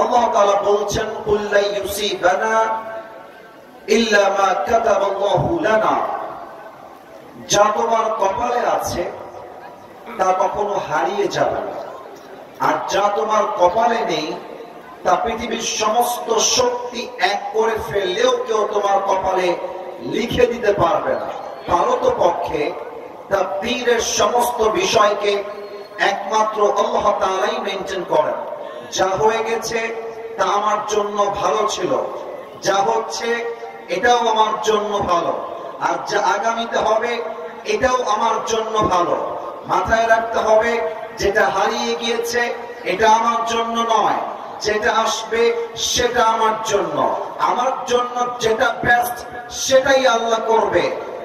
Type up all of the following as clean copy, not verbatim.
আল্লাহ তাআলা বলছেন কুল লা ইউসিবানা ইল্লা মা কাতাবাল্লাহু লানা, যা তোমার কপালে আছে তা কখনো হারিয়ে যাবে না, আর যা তোমার কপালে নেই তা পৃথিবীর সমস্ত শক্তি এক করে ফেললেও কেউ তোমার কপালে লিখে দিতে পারবে না। পারতপক্ষে তাকদীরের সমস্ত বিষয়কে একমাত্র আল্লাহ তাআলাই মেইনটেইন করেন। যা হয়ে গেছে তা আমার জন্য ভালো ছিল, যা হচ্ছে এটাও আমার জন্য ভালো, আর যা আগামীতে হবে এটাও আমার জন্য ভালো। মাথায় রাখতে হবে, যেটা হারিয়ে গিয়েছে এটা আমার জন্য নয়, যেটা আসবে সেটা আমার জন্য। আমার জন্য যেটা বেস্ট সেটাই আল্লাহ করবে।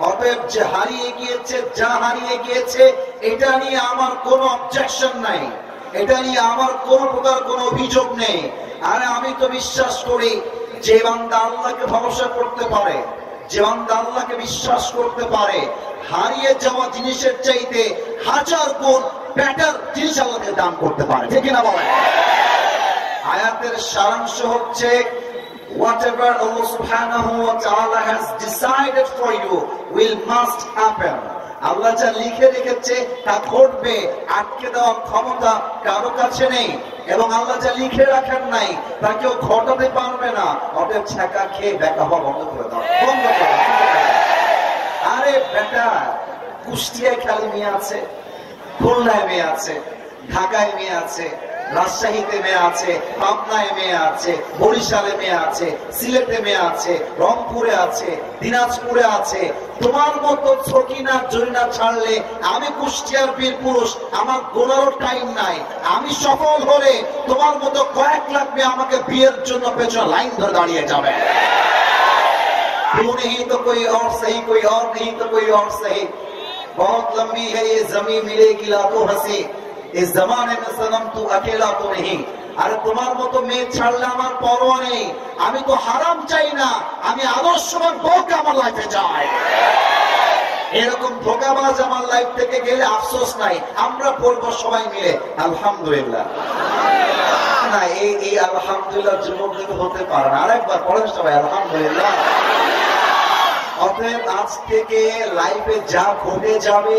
অতএব যে হারিয়ে গিয়েছে, যা হারিয়ে গিয়েছে, এটা নিয়ে আমার কোনো অবজেকশন নাই, এটা নিয়ে আমার কোন প্রকার কোনো অভিযোগ নেই। আর আমি তো বিশ্বাস করি যে বান্দা আল্লাহকে ভরসা করতে পারে, যে বান্দা আল্লাহকে বিশ্বাস করতে পারে, হারিয়ে যাওয়া জিনিসের চাইতে 1000 গুণ বেটার জিনিস আল্লাহকে দান করতে পারে। ঠিক না বলেন? আয়াতের সারাংশ হচ্ছে, whatever Allah subhanahu wa ta'ala has decided for you will must happen. আল্লাহ যা লিখে রেখেছে তা ঘটবে, আটকে দেওয়ার ক্ষমতা কারো কাছে নেই। এবং আল্লাহ যা লিখে রাখেন নাই তা কেউ ঘটাতে পারবে না। অতএব ছাকা খেয়ে বেকা হওয়া বন্ধ করে দাও, বন্ধ করে। আরে বেটা, কুষ্টিয়ায় খালি মেয়ে আছে, খুলনায় মেয়ে আছে, ঢাকায় মেয়ে আছে, রাজশাহীতে মেয়ে আছে, পাবনায় মেয়ে আছে, বরিশালে মেয়ে আছে, সিলেটে মেয়ে আছে, রংপুরে আছে, দিনাজপুরে আছে। তোমার মতো ছকিনা জরিনা ছাড়লে আমি কুষ্টিয়ার বীর পুরুষ, আমার গোলারও টাইম নাই। আমি সফল হলে তোমার মতো কয়েক লাখ মেয়ে আমাকে বিয়ের জন্য পেছনে লাইন ধরে দাঁড়িয়ে যাবে। नहीं तो कोई और सही, कोई और नहीं तो कोई और सही, बहुत लंबी है ये जमीन मिलेगी लाखों हंसी, इस जमाने में सनम तू अकेला तो नहीं। আরে তোমার মতো মেয়ে ছাড়লে আমার পরোয়া নেই। আমি তো হারাম চাই না, আমি আদর্শবান বউকে আমার লাইফে চাই। এরকম ধোঁকাবাজ আমার লাইফ থেকে গেলে আফসোস নাই। আমরা পড়বো সবাই মিলে আলহামদুলিল্লাহ। না, এই আলহামদুলিল্লাহ যুবকদের হতে পারে না। আরেকবার পড়েন সবাই আলহামদুলিল্লাহ। অতএব আজ থেকে লাইফে যা ঘটে যাবে,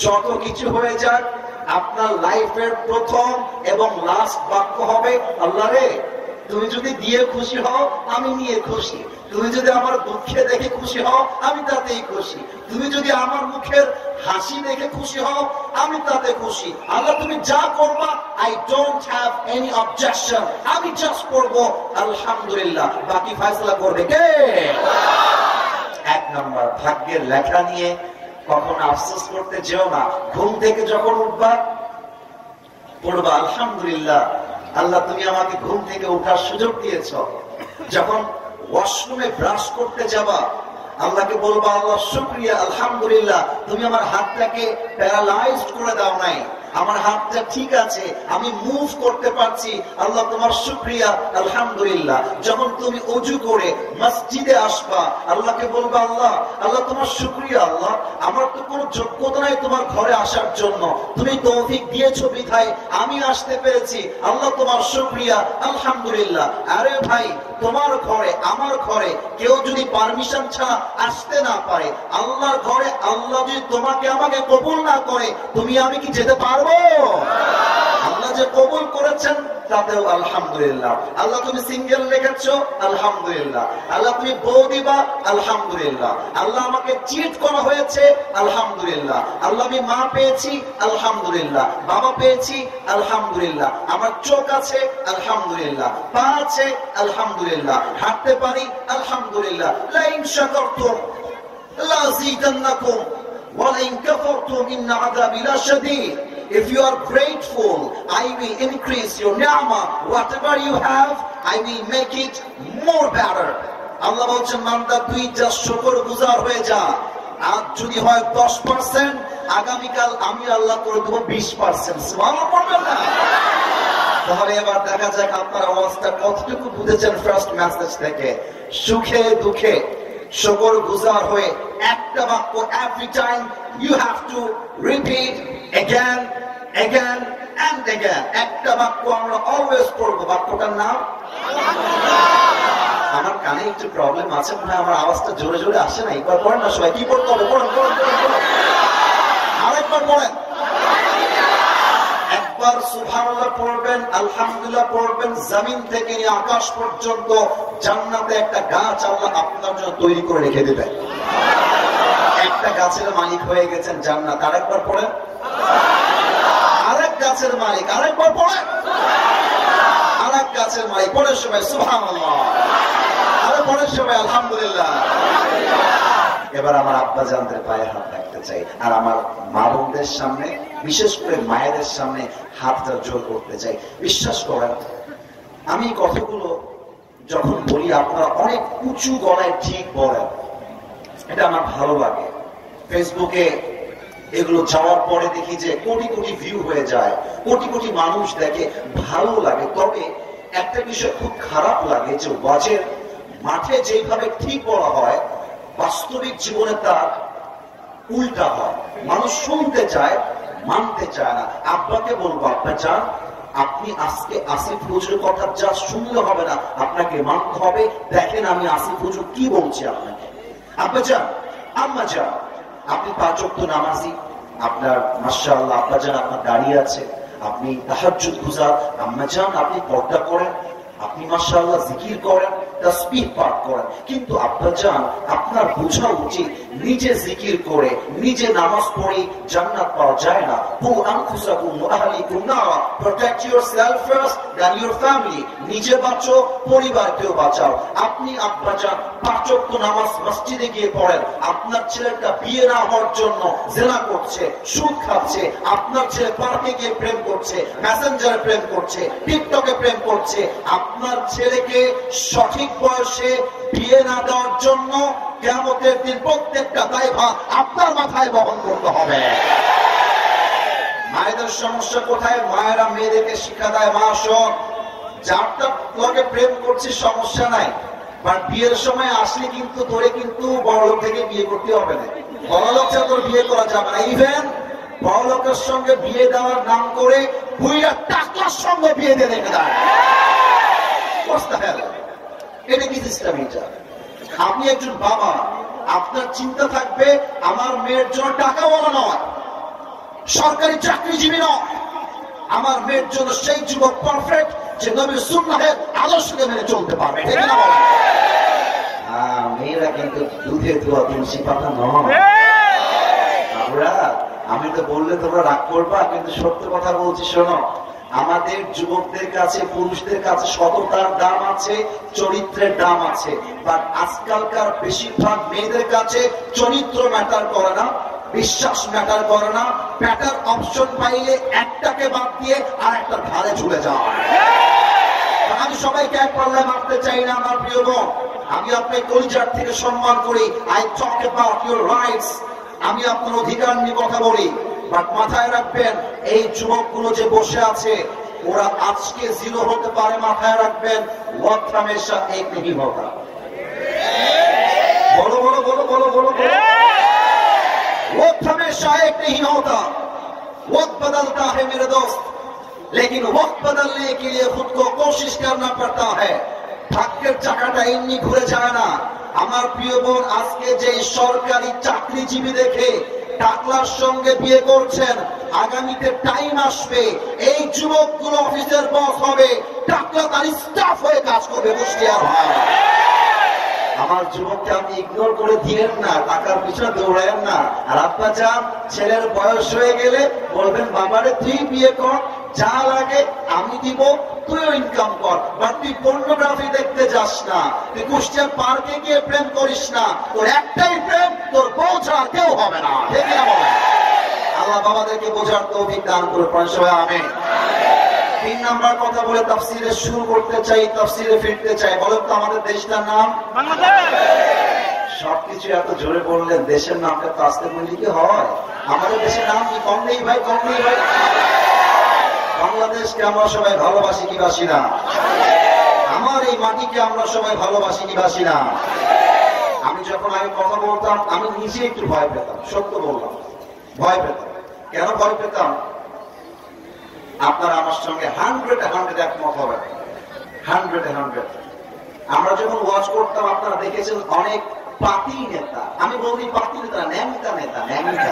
যত কিছু হয়ে যাক, আপনার লাইফের প্রথম এবং লাস্ট বাক্য হবে, আল্লাহ রে তুমি যদি দিয়ে খুশি হও আমি নিয়ে খুশি, তুমি যদি আমার দুঃখে দেখে খুশি হও আমি তাতেই খুশি, তুমি যদি আমার মুখের হাসি দেখে খুশি হও আমি তাতে খুশি। আল্লাহ তুমি যা করবা, I don't have any objection, আমি জাস্ট করবো আলহামদুলিল্লাহ। বাকি ফয়সালা করবে কে? এক নম্বর, ভাগ্যের লেখা নিয়ে কখনো আফসোস করতে যেও না। ঘুম থেকে যখন উঠবা পড়বা আলহামদুলিল্লাহ, আল্লাহ তুমি আমাকে ঘুম থেকে ওঠার সুযোগ দিয়েছ। যখন ওয়াশরুমে ব্রাশ করতে যাবা আল্লাহকে বলবা আল্লাহ শুকরিয়া, আলহামদুলিল্লাহ তুমি আমার হাতটাকে প্যারালাইজড করে দাও নাই, আমার হাতটা ঠিক আছে, আমি মুভ করতে পারছি, আল্লাহ তোমার শুকরিয়া, আলহামদুলিল্লাহ। যখন তুমি ওযু করে মসজিদে আসবা আল্লাহকে বলবা আল্লাহ, আল্লাহ তোমার শুকরিয়া, আল্লাহ আমার তো কোনো যোগ্যতা নাই তোমার ঘরে আসার জন্য, তুমি তৌফিক দিয়েছো বিধায় আমি আসতে পেরেছি, আল্লাহ তোমার শুকরিয়া, আলহামদুলিল্লাহ। আরে ভাই, তোমার ঘরে আমার ঘরে কেউ যদি পারমিশন ছাড়া আসতে না পারে, আল্লাহর ঘরে আল্লাহ যদি তোমাকে আমাকে কবুল না করে তুমি আমি কি যেতে পারবো? আল্লাহ যে কবুল করেছেন তাতেও আলহামদুলিল্লাহ। আল্লাহ তুমি সিঙ্গেল রেখেছো আলহামদুলিল্লাহ, আল্লাহ তুমি বউ দিবা আলহামদুলিল্লাহ, আল্লাহ আমাকে চিট করা হয়েছে আলহামদুলিল্লাহ, আল্লাহ আমি মা পেয়েছি আলহামদুলিল্লাহ, বাবা পেয়েছি আলহামদুলিল্লাহ, আমার চোখ আছে আলহামদুলিল্লাহ, পা আছে আলহামদুলিল্লাহ, হাঁটতে পারি আলহামদুলিল্লাহ। লাইন শাকারতুম লাযীদান্নাকুম ওয়া লাইন কাফারতুম ইন্না আযাবি লাশাদীদ। If you are grateful, I will increase your ni'mah. Whatever you have, I will make it more better. Allah বলছেন বান্দা তুই যা শুকরগুজার হয়ে যা। আজ যদি হয় 10%, আগামীকাল আমি আল্লাহ করে দেবো 20%। সুবহানাল্লাহ বলবেন না? তাহলে এবার দেখা যাক আপনার অবস্থা কতটুকু বুঝেছেন ফার্স্ট মেসেজ থেকে। সুখে দুঃখে শুকরগুজার হয়ে একটা বাক্য every time you have to repeat again and again, একটা বাক্য আমরা অলওয়েজ পড়বো, বাক্যটার নাম। আমার কানে একটু প্রবলেম আছে মনে হয়, আমার আওয়াজটা জোরে জোরে আসে না। একবার পড়েন না সবাই, কি পড়তে হবে? পড়েন পড়েন পড়েন পড়েন, আরেকবার পড়েন। একবার সুবহানাল্লাহ পড়বেন, আলহামদুলিল্লাহ পড়বেন, জমিন থেকে নিয়ে আকাশ পর্যন্ত জান্নাতে একটা গাছ আল্লাহ আপনার জন্য তৈরি করে রেখে দেবেন। একটা গাছের মালিক হয়ে গেছেন জান্নাত। আরেকবার পড়েন, আরেক গাছের মালিক। আরেকবার পড়েন, আরেক গাছের মালিক। পড়ে সবাই সুবহানাল্লাহ, আরে পড়ে সবাই আলহামদুলিল্লাহ। এবার আমার আব্বা জানদের পায়ে হাত রাখতে চাই, আর আমার মা বোনদের সামনে, বিশেষ করে মায়েদের সামনে হাতটা জোর করতে চাই। বিশ্বাস করেন, আমি কথাগুলো যখন বলি আপনারা অনেক উঁচু গলায় ঠিক বলেন, এটা আমার ভালো লাগে। ফেসবুকে এগুলো যাওয়ার পরে দেখি যে কোটি কোটি ভিউ হয়ে যায়, কোটি কোটি মানুষ দেখে, ভালো লাগে। তবে একটা বিষয় খুব খারাপ লাগে যে ওয়াজের মাঠে যেভাবে ঠিক বলা হয়, বাস্তবিক জীবনে তার উল্টা হয়। মানুষ শুনতে চায়, মানতে চায় না। আব্বাকে বলবো, আব্বা যান, আপনি আজকে আসিফ হুজুরের কথা যা শুনলে হবে না, আপনাকে মানতে হবে। দেখেন আমি আসিফ হুজুর কি বলছি আপনাকে। আব্বা যান, আম্মা যান, আপনি 5 ওয়াক্ত নামাজি, আপনার মাশাআল্লাহ আব্বা যান আপনার দাঁড়িয়ে আছে, আপনি তাহাজ্জুদ গুজার, আম্মা যান আপনি পর্দা করেন, আপনি মাশাআল্লাহ জিকির করেন, তাসবিহ পাঠ করেন। কিন্তু আব্বা জান, আপনার বোঝা উচিত নিজে জিকির করে, নিজে নামাজ পড়ে জান্নাত পাওয়া যায় না। কু আনফুসাকুম ওয়া আহলিকুম নারা, protect yourself first then your family. নিজে বাঁচো, পরিবারকেও বাঁচাও। আপনি আব্বা জান 5 ওয়াক্ত নামাজ মসজিদে গিয়ে পড়েন, আপনার ছেলেটা বিয়ে না হওয়ার জন্য জিনা করছে, সুদ খাচ্ছে, আপনার ছেলে পার্কে গিয়ে প্রেম করছে, মেসেঞ্জারে প্রেম করছে, টিকটকে প্রেম করছে। আপনার ছেলেকে সঠিক বয়সে বিয়ে না দেওয়ার জন্য কিয়ামতের দিন প্রত্যেকটা দায়ভার আপনার মাথায় বহন করতে হবে। মায়েদের সমস্যা কোথায়? মায়েরা মেয়েদেরকে শিক্ষা দেয়, মা শোন, যারটা তোকে প্রেম করছিস সমস্যা নাই, বাট বিয়ের সময় আসলে কিন্তু তোরে কিন্তু বড়লোক থেকে বিয়ে করতে হবে না। বড়লোক ছাড়া তোর বিয়ে করা যাবে না। ইভেন বড়লোকের সঙ্গে বিয়ে দেওয়ার নাম করে বুইরা টাকার সঙ্গে বিয়ে দিয়ে রেখে দেয়। এটা কি সিস্টেম? এটা আপনি একজন বাবা, আপনার চিন্তা থাকবে আমার মেয়ের জন্য টাকাওয়ালা নয়, সরকারি চাকরিজীবী নয়, আমার মেয়ের জন্য সেই যুবক পারফেক্ট যে নবীর সুন্নাহের আদর্শকে মেনে চলতে পারবে। ঠিক না বলেন? মেয়েরা কিন্তু দুধে ধোয়া তুলসী পাতা নয়। আমি তো বললে তোমরা রাগ করবা, কিন্তু সত্য কথা বলছি, শোনো। আমাদের যুবকদের কাছে, পুরুষদের কাছে সততার দাম আছে, চরিত্রের দাম আছে। বাট আজকালকার বেশিরভাগ মেয়েদের কাছে চরিত্র ম্যাটার করে না, বিশ্বাস ম্যাটার করে না। ব্যাটার অপশন পাইলে একটাকে বাদ দিয়ে আর একটা ধারে ঝুলে যায়। আমি সবাইকে এক পাল্লায় মারতে চাই না আমার প্রিয় বোন। আমি আপনার কলিজার থেকে সম্মান করি। I talk about your rights. আমি আপনার অধিকার নিয়ে কথা বলি। বাট মাথায় রাখবেন, এই যুবকগুলো যে বসে আছে, ওরা আজকে জিরো হতে পারে। মাথায় রাখবেন, ওয়াক্ত হামেশা এক नहीं होगा। বলো বলো বলো বলো বলো বলো। वक्त हमेशा एक नहीं होता, वक्त बदलता है मेरे दोस्त, लेकिन वक्त बदलने के लिए खुद को कोशिश करना पड़ता है। ভাগ্যের চাকাটা এমনি ঘুরে যায় না। আমার প্রিয় বোন, আজকে যে সরকারি চাকরিজীবী দেখে টাকলার সঙ্গে বিয়ে করছেন, আগামীতে টাইম আসবে এই যুবকগুলো অফিসের বস হবে, টাকলা তার স্টাফ হয়ে কাজ করবে। মুশকিল হয়। আমার যুবককে আপনি ইগনোর করে দিলেন না, টাকার পিছনে দৌড়ায়েন না। আর আব্বা চান, ছেলের বয়স হয়ে গেলে বলবেন, বাবারে তুই বিয়ে কর, যা লাগে আমি দিব, তুইও ইনকাম কর। বাট তুই পর্নোগ্রাফি দেখতে যাস না, তুই কুষ্টিয়ার পার্কে গিয়ে প্রেম করিস না। তোর একটাই প্রেম, তোর বউ ছাড়া কেউ হবে না। ঠিক না বলেন? আল্লাহ বাবাদেরকে বোঝার তৌফিক দান করুন সবাই, আমিন। 3 নাম্বার কথা বলে তাফসীরে শুরু করতে চাই, তাফসীরে ফিরতে চাই। বলেন তো আমাদের দেশটার নাম বাংলাদেশ। সবকিছু এত জোরে বললেন, দেশের নামটা তো আস্তে বললে কি হয়? আমাদের দেশের নাম কি কম নেই ভাই? কম নেই ভাই। বাংলাদেশকে আমরা সবাই ভালোবাসি কি বাসি না? আমার এই মাটিকে আমরা সবাই ভালোবাসি কি বাসি না? আমি যখন আগে কথা বলতাম, আমি নিজে একটু ভয় পেতাম, সত্য বললাম, ভয় পেতাম। কেন ভয় পেতাম? আপনারা আমার সঙ্গে 100 একমত হবেন, 100। আমরা যখন ওয়াচ করতাম আপনারা দেখেছেন অনেক পাতি নেতা, আমি বলি পাতি নেতা, ন্যাংটা নেতা, ন্যাংটা,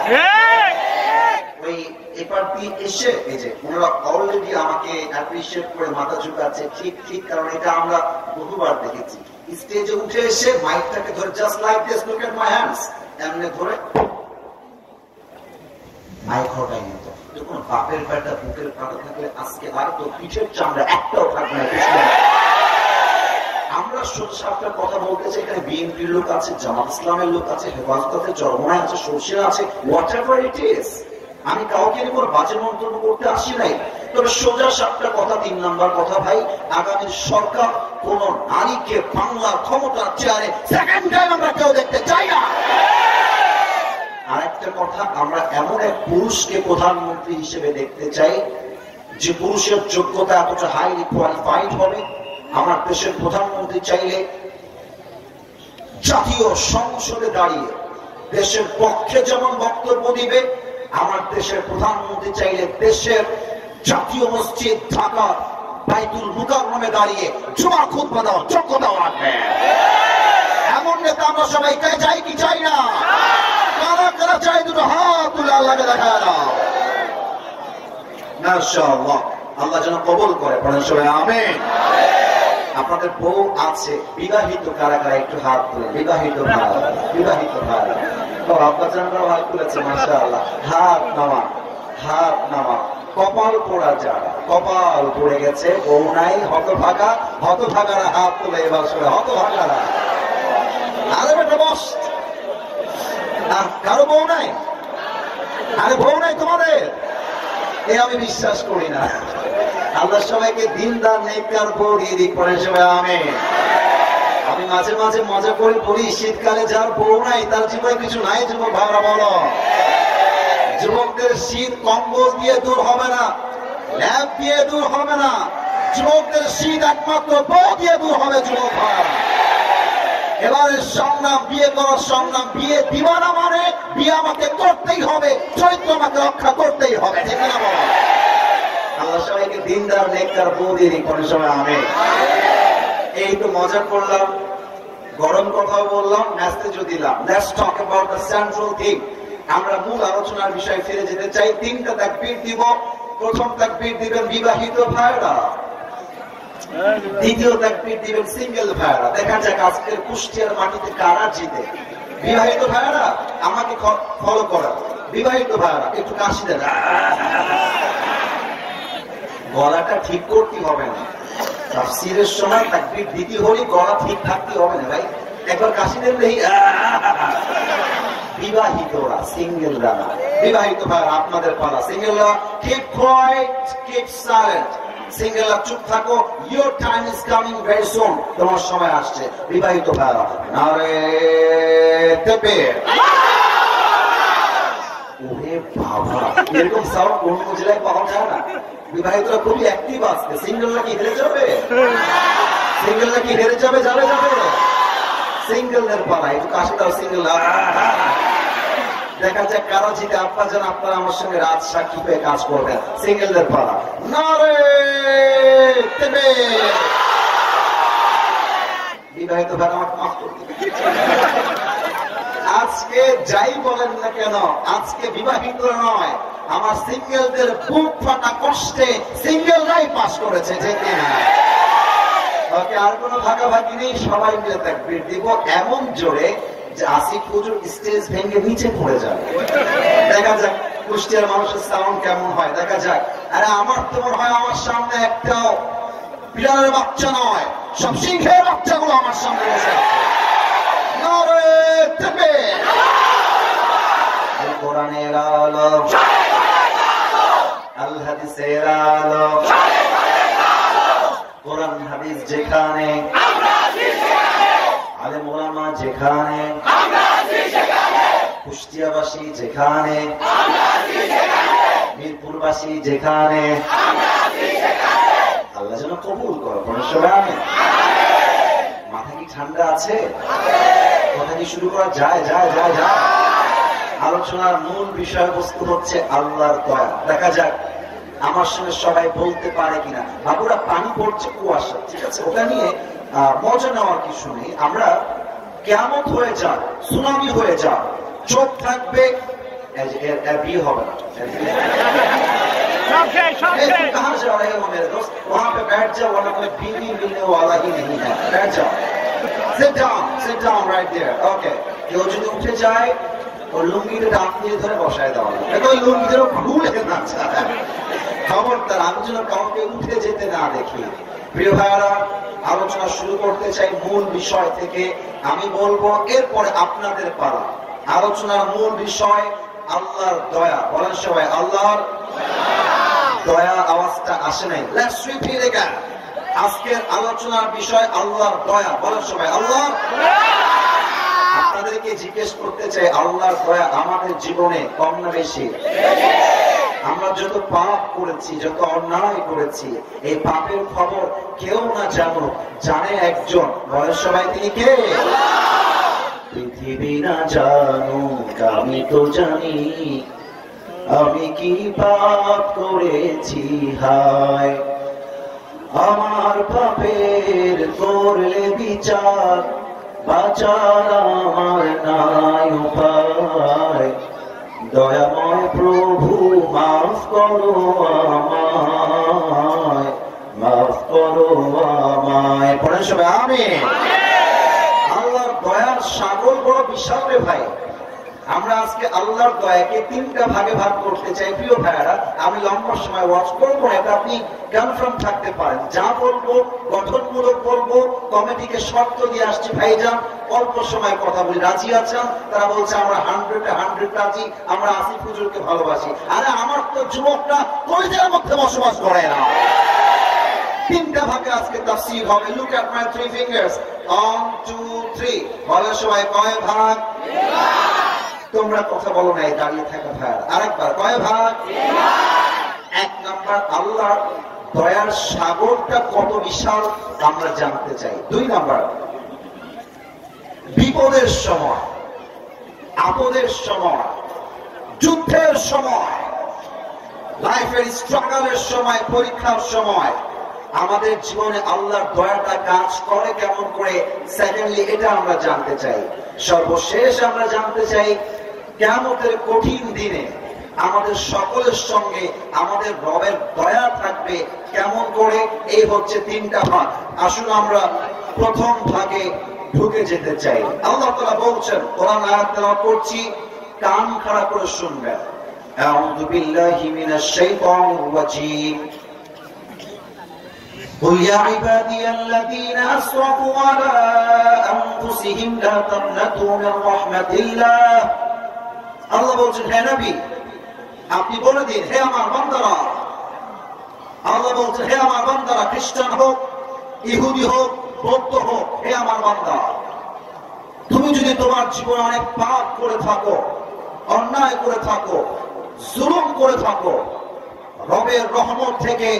ওই এপার দিয়ে এসে এই যে ওনারা অলরেডি আমাকে অ্যাপ্রিশিয়েট করে মাথা ঝুঁকাচ্ছে, ঠিক ঠিক, কারণ এটা আমরা বহুবার দেখেছি। স্টেজে উঠে এসে মাইকটাকে ধরে just like this, look at my hands, এমনি ধরে মাইক হটাই নিত। যখন বাপের পেটা বুকের পাটা থাকলে আজকে আর তো পিঠের চামড়া একটাও থাকবে না। আমরা সাতটা কথা বলতে চাই, এখানে বিএনপির লোক আছে, জামাত ইসলামের লোক আছে, হেফাজত আছে, চরমনায় আছে, সরষে আছে, হোয়াট এভার ইট ইজ। আমি কাউকে এর উপর বাজে মন্তব্য করতে আসি নাই, তবে সোজা 7টা কথা। 3 নাম্বার কথা, ভাই, আগামী সরকার কোন নারীকে বাংলার ক্ষমতার চেয়ারে সেকেন্ড টাইম আমরা কেউ দেখতে চাই না। আরেকটা কথা, আমরা এমন এক পুরুষকে প্রধানমন্ত্রী হিসেবে দেখতে চাই যে পুরুষের যোগ্যতা এতটা হাইলি কোয়ালিফাইড হবে। আমার দেশের প্রধানমন্ত্রী চাইলে জাতীয় সংসদে দাঁড়িয়ে দেশের পক্ষে যেমন বক্তব্য দিবে, আমার দেশের প্রধানমন্ত্রী চাইলে দেশের জাতীয় মসজিদ ঢাকা বাইতুল মুকাররমে দাঁড়িয়ে জুমার খুতবা দেওয়ার যোগ্যতাও রাখবে। এমন নেতা আমরা সবাই চাই কি চাই না? কারা কারা চাই? দুটো হাত তুলে আল্লাহকে দেখা দাও। মাশাআল্লাহ, আল্লাহ যেন কবুল করে, পড়েন সবাই আমিন। আপনাদের বউ আছে বিবাহিত, কারা কারা একটু হাত তুলে? বিবাহিত ভাই, বিবাহিত ভাই, আপনার জন্য হাত তুলেছে, মাশাআল্লাহ। হাত নামা, হাত নামা। কপাল পোড়া যারা, কপাল পড়ে গেছে, বউ নাই, হতভাগা, হতভাগারা হাত তুলে এবার সবাই, হতভাগারা। আরে বেটা বস, কারো বউ নাই? আরে বউ নাই তোমাদের? এ আমি বিশ্বাস করি না। আল্লাহ সবাইকে দিনদার নেককার বউ দিয়ে দিক, পরে সবাই আমিন। আমি মাঝে মাঝে মজা করে বলি, শীতকালে যার বউ নাই তার জীবনে কিছু নাই। যুবক ভাইরা বলো, যুবকদের শীত কম্বল দিয়ে দূর হবে না, ল্যাম্প দিয়ে দূর হবে না, যুবকদের শীত একমাত্র বউ দিয়ে দূর হবে। যুবক ভাই, এবারে সংগ্রাম, বিয়ে করার সংগ্রাম, বিয়ে দিবানা মানে বিয়ে আমাকে করতেই হবে, চরিত্র আমাকে রক্ষা করতেই হবে, ঠিক না বলো? আল্লাহ সবাইকে দিনদার নেককার বউ দিয়ে দিক, পরে সবাই আমিন। এই তো মজা করলাম, গরম কথাও বললাম, মেসেজও দিলাম। Let's talk about the central thing. আমরা মূল আলোচনার বিষয়ে ফিরে যেতে চাই। 3টা তাকবীর দিব। প্রথম তাকবীর দিবেন বিবাহিত ভাইরা, দ্বিতীয় তাকবীর দিবেন সিঙ্গেল ভাইরা। দেখা যাক আজকের কুষ্টিয়ার মাটিতে কারা জিতে। বিবাহিত ভাইরা আমাকে ফলো করা, বিবাহিত ভাইরা একটু কাশি দেন। গলাটা ঠিক করতে হবে না, তাফসীরের সময় তাকবীর দিতে হলে গলা ঠিক থাকতে হবে না ভাই। একবার কাশি দেন দেখি। বিবাহিতরা, সিঙ্গেলরা না। বিবাহিত ভাইরা আপনাদের পালা। সিঙ্গেলরা keep quiet, keep silent. সিঙ্গেলরা চুপ থাকো, your time is coming very soon. তোমার সময় আসছে। বিবাহিত ভাইরা নারে তাকবীর। ওরে বাবা, এরকম সাউন্ড কোন জেলায় পাওয়া যায় না। বিবাহিতরা খুবই অ্যাক্টিভ আছে। সিঙ্গেলরা কি হেরে যাবে? সিঙ্গেলরা কি হেরে যাবে? যাবে যাবে। সিঙ্গেলদের পালা, একটু কাশি দাও সিঙ্গেল। দেখা যাক কারা জিতে। আপনারা যেন আপনারা আমার সঙ্গে রাত সাক্ষী পেয়ে কাজ করবেন। সিঙ্গেলদের পালা নারে তাকবীর। বিবাহিত ভাই আমাকে মাফ করতে, আজকে যাই বলেন না কেন, আজকে বিবাহিত নয়, আমার সিঙ্গেলদের বুক ফাটা কষ্টে সিঙ্গেলরাই পাস করেছে, যে কিনা। ওকে, আর কোনো ভাগাভাগি নেই, সবাই মিলে তাকবীর দিব এমন জোরে যে আসিফ হুজুর স্টেজ ভেঙে নিচে পড়ে যাবে। দেখা যাক কুষ্টিয়ার মানুষের সাউন্ড কেমন হয়, দেখা যাক। আরে আমার তো মনে হয় আমার সামনে একটাও বিড়ালের বাচ্চা নয়, সব সিংহের বাচ্চাগুলো আমার সামনে বসে আছে। নারে তাকবীর। আল কোরআনের আলো, আল হাদিসের আলো, কোরআন হাদিস যেখানে, আলেম ওলামা যেখানে, কুষ্টিয়াবাসী যেখানে, মিরপুরবাসী যেখানে, আল্লাহ যেন কবুল করো। সবাই আমিন। মাথা কি ঠান্ডা আছে? কথা কি শুরু করা যায়? যায় যায় যায়। আলোচনার মূল বিষয়বস্তু হচ্ছে আল্লাহর দয়া। দেখা যাক আমার সঙ্গে সবাই বলতে পারে কিনা। বাবুরা পানি পড়ছে কুয়াশা, ঠিক আছে, ওটা নিয়ে মজা নেওয়ার কিছু নেই। আমরা কিয়ামত হয়ে যাক, সুনামি হয়ে যাক, চোখ থাকবে, বিয়ে হবে না। कहाँ जा रहे हो मेरे दोस्त, वहां पे बैठ जाओ, वरना कोई बीवी मिलने वाला ही नहीं है, बैठ जाओ, sit down right there, okay। কেউ যদি উঠে যায় ওর লুঙ্গিতে ডাক দিয়ে ধরে বসায় দেওয়া, ওই লুঙ্গিদেরও ভুলে না যায়, খবরদার আমি যেন কাউকে উঠে যেতে না দেখি। প্রিয় ভাইয়ারা, আলোচনা শুরু করতে চাই মূল বিষয় থেকে। আমি বলবো এরপরে আপনাদের পালা। আলোচনার মূল বিষয় আল্লাহর দয়া। বলেন সবাই আল্লাহর দয়া। আওয়াজটা আসে নাই, লেটস রিপিট अगेन। আজকের আলোচনার বিষয় আল্লাহর দয়া। বলেন সবাই আল্লাহর। আপনাদেরকে জিজ্ঞেস করতে চাই, আল্লাহর দয়া আমাদের জীবনে কম না বেশি? আমরা যত পাপ করেছি, যত অন্যায় করেছি, এই পাপের খবর কেউ না জানুক, জানে একজন। বলেন সবাই তিনি কে? পৃথিবী না জানুক, আমি তো জানি আমি কি পাপ করেছি। হায় আমার পাপের করলে বিচার, বাঁচার আমার নাই উপায়। দয়াময় প্রভু মাফ করো আমায়, মাফ করো আমায়। পড়েন সবাই আমিন। আল্লাহর দয়ার সাগর বড় বিশাল রে ভাই। আমরা আজকে আল্লাহর দয়াকে তিনটা ভাগে ভাগ করতে চাই। প্রিয় ভাইয়ারা, আমি লম্বা সময় ওয়াচ করবো, এটা আপনি কনফার্ম থাকতে পারেন। যা বলবো গঠনমূলক বলবো। কমিটিকে শর্ত দিয়ে আসছি, ভাইজান অল্প সময় কথা বলি, রাজি আছেন? তারা বলছে আমরা 100 রাজি, আমরা আসিফ হুজুরকে ভালোবাসি। আরে আমার তো যুবকরা কলিজার মধ্যে বসবাস করে না। তিনটা ভাগে আজকে তাফসীর হবে। Look at my 3 fingers, 1 2 3। বলে সবাই কয় ভাগ? তোমরা কথা বলো না, দাঁড়িয়ে থাকা ভাগ। আরেকবার, কয় ভাগ? এক নাম্বার, আল্লাহর দয়ার সাগরটা কত বিশাল আমরা জানতে চাই। 2 নাম্বার, বিপদের সময়, আপদের সময়, যুদ্ধের সময়, লাইফের স্ট্রাগলের সময়, পরীক্ষার সময় আমাদের জীবনে আল্লাহর দয়াটা কাজ করে কেমন করে। সেকেন্ডলি, এটা আমরা জানতে চাই। সর্বশেষ আমরা জানতে চাই কিয়ামতের কঠিন দিনে আমাদের সকলের সঙ্গে আমাদের রবের দয়া থাকবে কেমন করে। এই হচ্ছে তিনটা ভাগ। আসুন আমরা প্রথম ভাগে ঢুকে যেতে চাই। আল্লাহ তাআলা বলছেন, কোরআন আয়াত তেলাওয়াত করছি, কান খাড়া করে শুনবেন। আউযু বিল্লাহি মিনাশ শাইতানির রাজীম। قل يا عبادي الذين أسرفوا على أنفسهم لا تقنطوا من رحمة الله। আল্লাহ বলছেন, হে নবী আপনি বলে দিন, হে আমার বান্দারা। আল্লাহ বলছেন, হে আমার বান্দারা, খ্রিস্টান হোক, ইহুদি হোক, বৌদ্ধ হোক, হে আমার বান্দা, তুমি যদি তোমার জীবনে অনেক পাপ করে থাকো, অন্যায় করে থাকো, জুলুম করে থাকো, রবের রহমত থেকে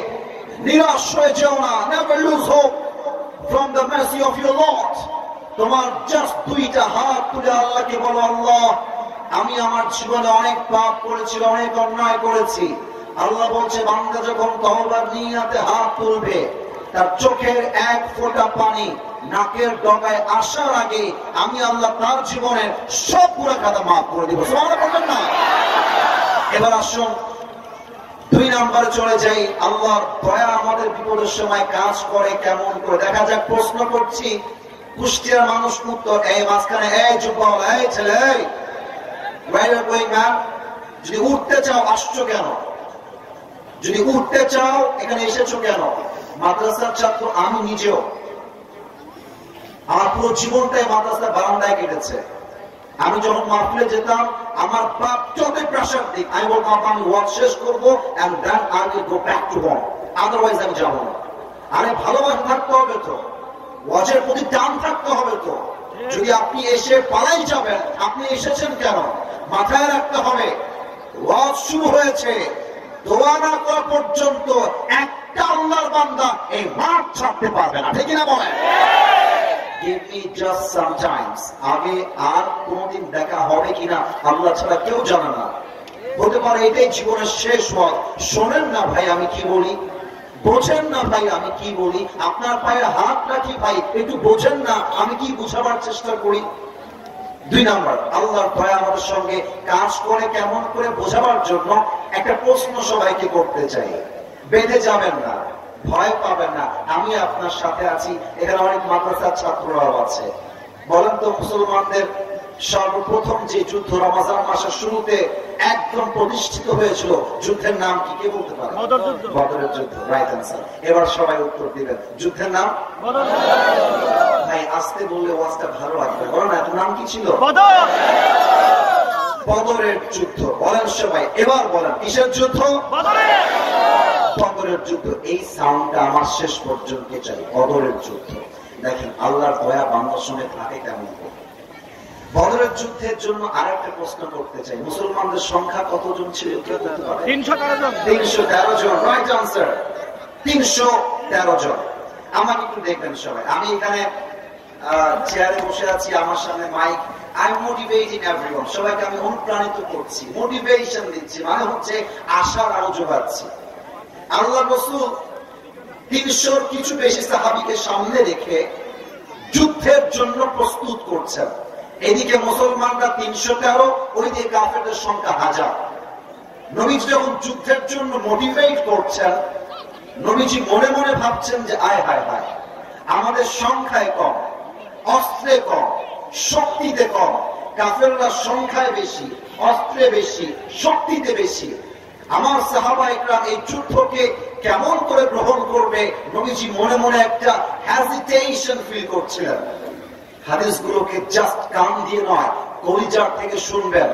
নিরাশ হয়ে যেও না। Never lose hope from the mercy of your lord. তোমার জাস্ট দুইটা হাত তুলে আল্লাহকে বলো, আল্লাহ আমি আমার জীবনে অনেক পাপ করেছি, অনেক অন্যায় করেছি। আল্লাহ বলছে, বান্দা যখন তওবার নিয়াতে হাত তুলবে, তার চোখের এক ফোঁটা পানি নাকের ডগায় আসার আগে আমি আল্লাহ তার জীবনের সব গুনাহ খাতা মাফ করে দিব। সুবহানাল্লাহ বলেন না? এবার আসুন 2 নম্বরে চলে যাই। আল্লাহর দয়া আমাদের বিপদের সময় কাজ করে কেমন করে দেখা যাক। প্রশ্ন করছি, কুষ্টিয়ার মানুষ উত্তর, এই মাঝখানে, এই যুবক, এই ছেলে, যদি উঠতে চাও আসছো কেন? যদি উঠতে চাও এখানে এসেছো কেন? মাদ্রাসার ছাত্র আমি নিজেও, আমার পুরো জীবনটাই মাদ্রাসার বারান্দায় কেটেছে। আমি যখন মাহফিলে যেতাম, আমার বাপ যতই প্রেশার দিক, আমি বলতাম আমি ওয়াজ শেষ করবো and then I will go back to home, otherwise আমি যাবো না। আরে ভালোবাসা থাকতে হবে তো, ওয়াজের প্রতি টান থাকতে হবে তো। যদি আপনি এসে পালাই যাবেন, আপনি এসেছেন কেন? মাথায় রাখতে হবে, ওয়াজ শুরু হয়েছে, দোয়া না করা পর্যন্ত একটা আল্লাহর বান্দা এই মাঠ ছাড়তে পারবে না, ঠিক না বলেন? Give me just sometimes। আগে আর কোনদিন দেখা হবে কিনা আল্লাহ ছাড়া কেউ জানে না। হতে পারে এটাই জীবনের শেষ মত। শোনেন না ভাই আমি কি বলি, বোঝেন না ভাই আমি কি বলি, আপনার পায়ে হাত রাখি ভাই একটু বোঝেন না আমি কি বুঝাবার চেষ্টা করি। 2 নাম্বার, আল্লাহর দয়া আমাদের সঙ্গে কাজ করে কেমন করে বোঝাবার জন্য একটা প্রশ্ন সবাইকে করতে চাই। বেঁধে যাবেন না, ভয় পাবেন না, আমি আপনার সাথে আছি। এখানে অনেক মাদ্রাসার ছাত্ররাও আছে। বলেন তো মুসলমানদের সর্বপ্রথম যে যুদ্ধ রমজান মাসের শুরুতে একদম প্রতিষ্ঠিত হয়েছিল, যুদ্ধের নাম কি কে বলতে পারে? বদরের যুদ্ধ। Right answer. এবার সবাই উত্তর দিবেন, যুদ্ধের নাম ভাই আসতে বললে ওয়াজটা ভালো লাগবে, বলেন এত নাম কি ছিল? বদরের যুদ্ধ। বলেন সবাই, এবার বলেন কিসের যুদ্ধ? বদরের যুদ্ধ। এই সাউন্ডটা আমার শেষ পর্যন্ত চাই। বদরের যুদ্ধ। দেখেন আল্লাহর দয়া বান্দার সঙ্গে থাকে কেমন। বদরের যুদ্ধের জন্য আরেকটা প্রশ্ন করতে চাই, মুসলমানদের সংখ্যা কতজন ছিল? 313 জন। রাইট আনসার, 313 জন। আমাকে একটু দেখবেন সবাই, আমি এখানে চেয়ারে বসে আছি, আমার সামনে mike. I am motivating everyone, সবাইকে আমি অনুপ্রাণিত করছি, মোটিভেশন দিচ্ছি, মানে হচ্ছে আশার আলো যোগাচ্ছি। আল্লাহ রাসূল 300 কিছু বেশি সাহাবীকে সামনে রেখে যুদ্ধের জন্য প্রস্তুত করছেন। এদিকে মুসলমানরা 313, ওইদিকে কাফেরদের সংখ্যা 1000। নবীজি যখন যুদ্ধের জন্য মোটিভেট করছেন, নবীজি মনে মনে ভাবছেন যে আয় হায় হায়, আমাদের সংখ্যায় কম, অস্ত্রে কম, শক্তিতে কম, কাফেররা সংখ্যায় বেশি, অস্ত্রে বেশি, শক্তিতে বেশি। আমার সাহাবা ইকরাম এই যুদ্ধকে কেমন করে গ্রহণ করবে, নবীজি মনে মনে একটা হেজিটেশন ফিল করছিলেন। হাদিসগুলোকে জাস্ট কান দিয়ে নয়, কলিজার থেকে শুনবেন,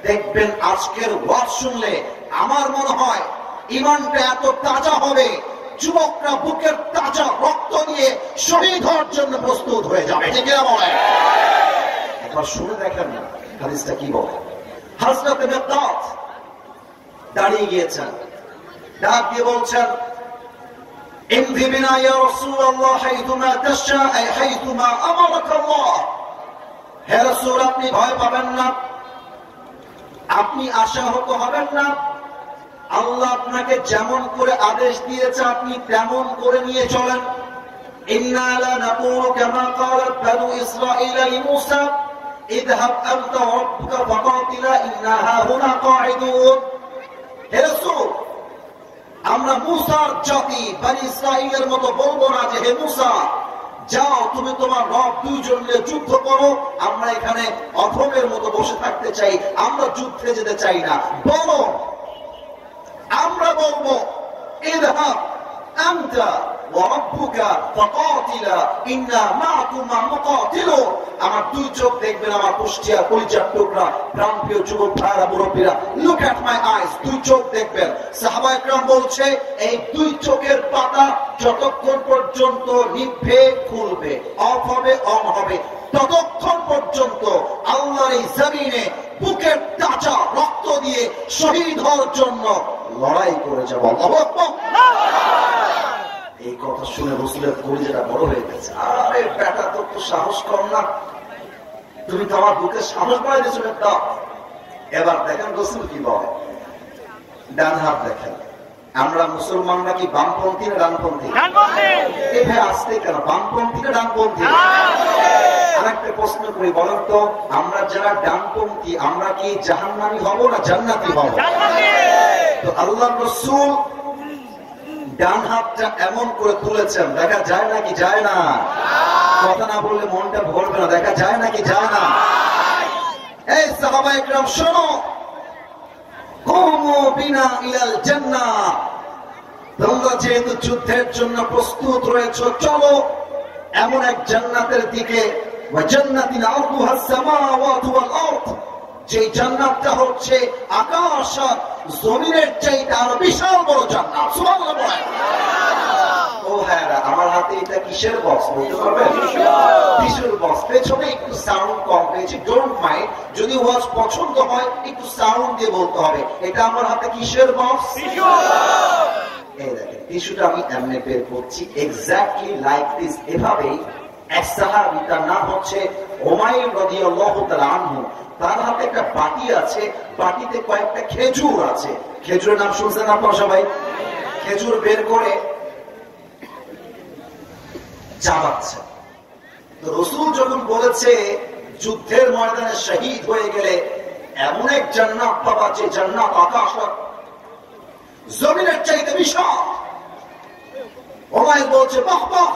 দেখবেন আজকের ওয়াজ শুনলে আমার মনে হয় ঈমানটা এত তাজা হবে, যুবকরা বুকের তাজা রক্ত দিয়ে শহীদ হওয়ার জন্য প্রস্তুত হয়ে যাবে। ঠিক না বলে? একবার শুনে দেখেন না হাদিসটা কি বলে। হযরত মিকদাদ দাঁড়িয়ে গিয়েছেন, ডাক দিয়ে বলছেন, امضي بنا يا رسول الله حيثما تشاء أي حيثما أمرك الله। হে রাসূল, আপনি ভয় পাবেন না, আপনি আশাহত হবেন না, আল্লাহ আপনাকে যেমন করে আদেশ দিয়েছে আপনি তেমন করে নিয়ে চলেন। ইন্না লা নাকুলু কামা ক্বালাত বানু ইসরাঈল লিমূসা ইযহাব আনতা ওয়া রাব্বুকা ফাকাতিলা ইন্না হাহুনা কাঈদুন। হে রাসূল, আমরা মুসার জাতি বনি ইসরাঈলের মতো বলবো না যে হে মুসা যাও তুমি তোমার রব 2 জন নিয়ে যুদ্ধ করো, আমরা এখানে অধমের মতো বসে থাকতে চাই, আমরা যুদ্ধে যেতে চাই না। বলো, আমরা বলবো ইযহাব আনতা ওয়া রাব্বুকা ফাকাতিলা ইন্না মাআকুমা মুকাতিলুন। আমার 2 চোখ দেখবেন, আমার কুষ্টিয়া কলিজার টুকরা প্রাণপ্রিয় যুবক ভাইরা মুরব্বীরা, লুক এট মাই আইস, 2 চোখ দেখবেন। সাহাবা ইকরাম বলছে এই 2 চোখের পাতা যতক্ষণ পর্যন্ত নিভে খুলবে, অফ হবে অন হবে, ততক্ষণ পর্যন্ত আল্লাহর এই জমিনে বুকের তাজা রক্ত দিয়ে শহীদ হওয়ার জন্য লড়াই করে যাব। আল্লাহু আকবার। এই কথা শুনে রাসূলের কলিজাটা বড় হয়ে গেছে। আরে বেটা, তোর তো সাহস কম না, তুমি তো আমার বুকে সাহস বাড়াই দিয়েছো বেটা। এবার দেখেন রাসূল কি বলে, ডান হাত দেখেন। আমরা মুসলমানরা কি বামপন্থী না ডানপন্থী? এই ভাই আসতে কেন, বামপন্থী না ডানপন্থী? আরেকটা প্রশ্ন করি, বলেন তো আমরা যারা ডানপন্থী আমরা কি জাহান্নামী হব না জান্নাতি হব? তো আল্লাহর রাসূল ডান হাতটা এমন করে তুলেছেন, দেখা যায় নাকি যায় না? কথা না বললে মনটা ভরবে না, দেখা যায় নাকি যায় না? এই সাহাবা ইকরাম শোনো, কুমু বিনা ইলাল জান্নাহ, তোমরা যেহেতু যুদ্ধের জন্য প্রস্তুত রয়েছে, চলো এমন এক জান্নাতের দিকে, ওয়া জান্নাতিন আরদুহাস সামাওয়াতু ওয়াল আরদ, যে জান্নাতটা হচ্ছে আকাশ আর জমিনের চাইতে আরো বিশাল বড় জান্নাত। সুবহানাল্লাহ বলেন। ও হ্যাঁ, আমার হাতে এটা কিসের বক্স বলতে পারবেন? টিস্যুর বক্স। পেছনে একটু সাউন্ড কম পেয়েছি, ডোন্ট মাইন্ড। যদি ওয়াজ পছন্দ হয় একটু সাউন্ড দিয়ে বলতে হবে, এটা আমার হাতে কিসের বক্স? এই দেখেন টিস্যুটা আমি এমনি বের করছি, এক্স্যাক্টলি লাইক দিস, এভাবেই এক সাহাবী, তার নাম হচ্ছে উমাইর রাদিয়াল্লাহু তাআলা আনহু। তার হাতে একটা বাটি আছে, বাটিতে কয়েকটা খেজুর আছে। খেজুরের নাম শুনছেন আপনারা সবাই? খেজুর বের করে চাবাচ্ছে। তো রাসূল যখন বলেছে যুদ্ধের ময়দানে শহীদ হয়ে গেলে এমন এক জান্নাত পাবা যে জান্নাত আকাশ জমিনের চাইতে বিশাল। উমাইর বলছে বাহ বাহ,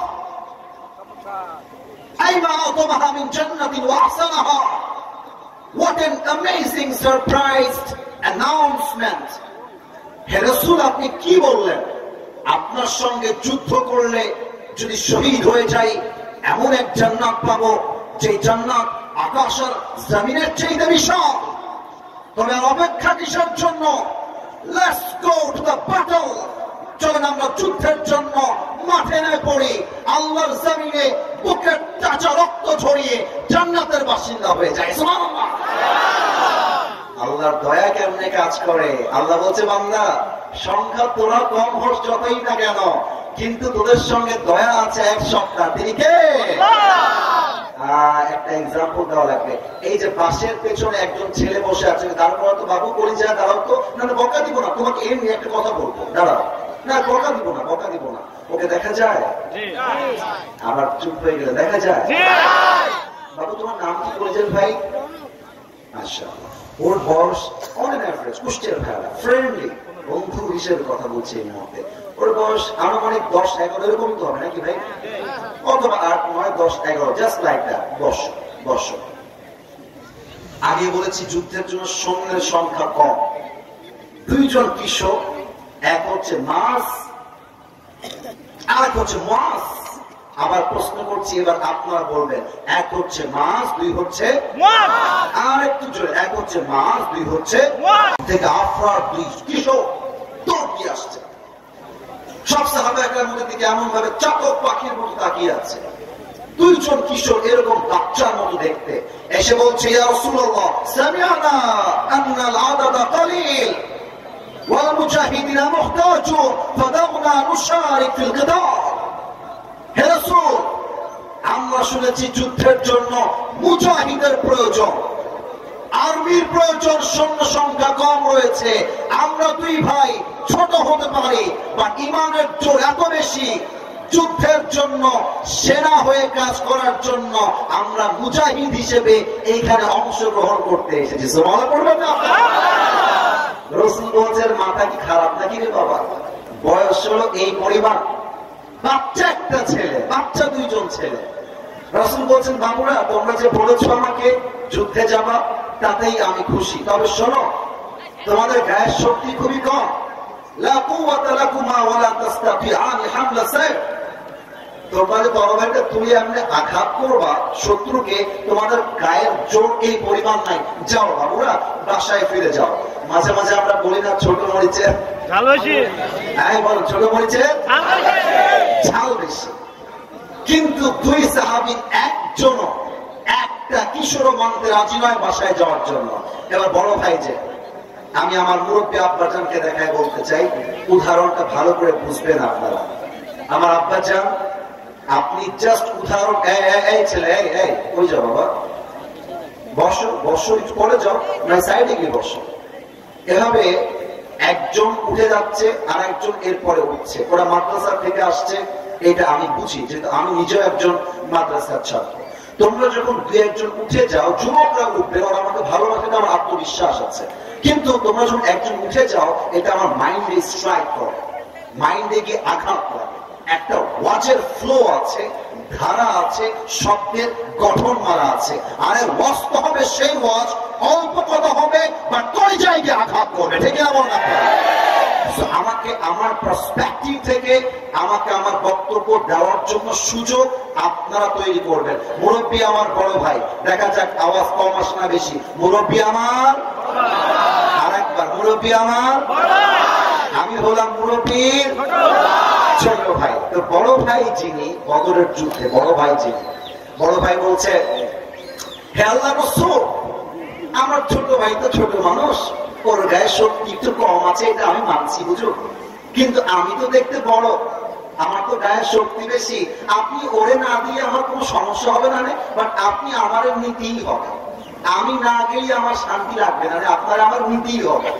আইমা আতমাহা মিন জান্নাতিন ওয়া আহসানাহা, what an amazing surprised announcement. হে রাসূল, আপনি কি বললেন? আপনার সঙ্গে যুদ্ধ করলে যদি শহীদ হয়ে যাই এমন এক জান্নাত পাবো যে জান্নাত আকাশ আর জমিনের চাইতে বিশাল। তবে অপেক্ষা কিসের জন্য? Let's go to the battle. চলেন আমরা যুদ্ধের জন্য মাঠে নেমে পড়ি, আল্লাহর জমিনে বুকের তাজা রক্ত ঝরিয়ে জান্নাতের বাসিন্দা হয়ে যায়। সুবহানাল্লাহ। আল্লাহর দয়া কেমনে কাজ করে? আল্লাহ বলছে বান্দা, সংখ্যা তোরা কম হোস যতই না কেন, কিন্তু তোদের সঙ্গে দয়া আছে এক সপ্তাহ। তিনি কে? একটা এক্সাম্পল দেওয়া লাগবে। এই যে বাসের পেছনে একজন ছেলে বসে আছে, তারপর তো বাবু বলি যায় দাঁড়াও তো, না বকা দিব না, তোমাকে এমনি একটা কথা বলবো, দাঁড়াও। না বকা দিব না, বকা দিব না। ওকে দেখা যায়? আবার চুপ হয়ে গেলে দেখা যায়? বাবু তোমার নাম কি বলেছেন ভাই? মাশাআল্লাহ। ওর বয়স অন এন এভারেজ কুষ্টিয়ার ভাইরা, ফ্রেন্ডলি বন্ধু হিসেবে কথা বলছে এই মুহূর্তে। ওর বয়স আনুমানিক 10-11 এরকম তো হবে নাকি ভাই? অথবা 8-9-10-11, জাস্ট লাইক দ্যাট। বর্ষ আগে বলেছি যুদ্ধের জন্য সৈন্যের সংখ্যা কম। 2 জন কিশোর, এক হচ্ছে মাস আর এক হচ্ছে মাস। আবার প্রশ্ন করছি, এবার আপনারা বলবেন, এক হচ্ছে মাস, 2 হচ্ছে আর একটু জোরে, এক হচ্ছে মাস, 2 হচ্ছে থেকে আফরার 2 কিশোর দৌড় আসছে। সব সাহাবায়ে মধ্যে থেকে এমন ভাবে চাতক পাখির মতো তাকিয়ে আছে। 2 জন কিশোর এরকম বাচ্চার মতো দেখতে এসে বলছে, ইয়া রাসূলুল্লাহ সামি'না আন্নাল আদাদা কালিল ওয়াল মুজাহিদিনা মুহতাজুন ফাদাউনা নুশারিক ফিল কিতাল। হে রাসূল, আমরা শুনেছি যুদ্ধের জন্য মুজাহিদের প্রয়োজন, আর্মির প্রয়োজন, সৈন্য সংখ্যা কম রয়েছে। আমরা 2 ভাই ছোট হতে পারি, বা ইমানের জোর এত বেশি, যুদ্ধের জন্য সেনা হয়ে কাজ করার জন্য আমরা মুজাহিদ হিসেবে এইখানে অংশগ্রহণ করতে এসেছি। সুবহানাল্লাহ পড়বেন না? রাসূল বলেন, মাথা কি খারাপ নাকি রে বাবা? বয়স হলো এই পরিমাণ, বাচ্চা একটা ছেলে, বাচ্চা 2 জন ছেলে। রাসূল বলছেন, বাবুরা তোমরা যে বলেছো আমাকে যুদ্ধে যাবা, তাতেই আমি খুশি। তবে শোনো, তোমাদের গায়ের শক্তি খুবই কম। লা কুওয়াতা লাকুমা ওয়ালা তাসতাতিআনি হামলা সাইফ। তোমরা যে তরবারিটা তুলে এমনি আঘাত করবা শত্রুকে, তোমাদের গায়ের জোর এই পরিমাণ নাই। যাও বাবুরা, বাসায় ফিরে যাও। মাঝে মাঝে আমরা বলি না ছোট মরিচের ঝাল বেশি? হ্যাঁ বলো, ছোট মরিচের ঝাল বেশি। কিন্তু 2 সাহাবী একজনও একটা কিশোর মানতে রাজি নয় বাসায় যাওয়ার জন্য। এবার বড় ভাই যে, আমি আমার মুরব্বী আব্বাজানকে দেখায় বলতে চাই, উদাহরণটা ভালো করে বুঝবেন আপনারা। আমার আব্বাজান, আপনি জাস্ট উদাহরণ, এই ছেলে এই কই যাও বাবা, বসো বসো, একটু পরে যাও, না সাইডে গিয়ে বসো। এভাবে একজন উঠে যাচ্ছে আর একজন এরপরে উঠছে। ওরা মাদ্রাসা থেকে আসছে, এটা আমি বুঝি, যেহেতু আমি নিজেও একজন মাদ্রাসার ছাত্র। তোমরা যখন 2-1 জন উঠে যাও, যুবকরা উঠবে, ওরা আমাকে ভালোবাসে, আমার আত্মবিশ্বাস আছে। কিন্তু তোমরা যখন একজন উঠে যাও, এটা আমার মাইন্ডে স্ট্রাইক করে, মাইন্ডে গিয়ে আঘাত করে। একটা ওয়াজের ফ্লো আছে, ধারা আছে, শব্দের গঠন মারা আছে। আরে ওয়াজ তো হবে সেই ওয়াজ, অল্প কথা হবে বা তোর জায়গায় আঘাত করবে, ঠিক না বল না? আমাকে আমার পার্সপেক্টিভ থেকে আমাকে আমার বক্তব্য দেওয়ার জন্য সুযোগ আপনারা তৈরি করবেন। মুরব্বী আমার বড় ভাই, দেখা যাক আওয়াজ কম আসে না বেশি। মুরব্বী আমার, আরেকবার মুরব্বী আমার, আমি হলাম মুরব্বীর ছোট ভাই। তো বড় ভাই যিনি বদরের যুদ্ধে, বড় ভাই বলছে, হে আল্লাহর রাসূল, আমার ছোট ভাই তো ছোট মানুষ, ওর গায়ে শক্তি একটু কম আছে, এটা আমি মানছি বুঝো, কিন্তু আমি তো দেখতে বড়, আমার তো গায়ের শক্তি বেশি, আপনি ওরে না দিয়ে আমার কোনো সমস্যা হবে না, বাট আপনি আমার নিতেই হবে, আমি না গেলে আমার শান্তি লাগবে না, আপনার আমার নিতেই হবে।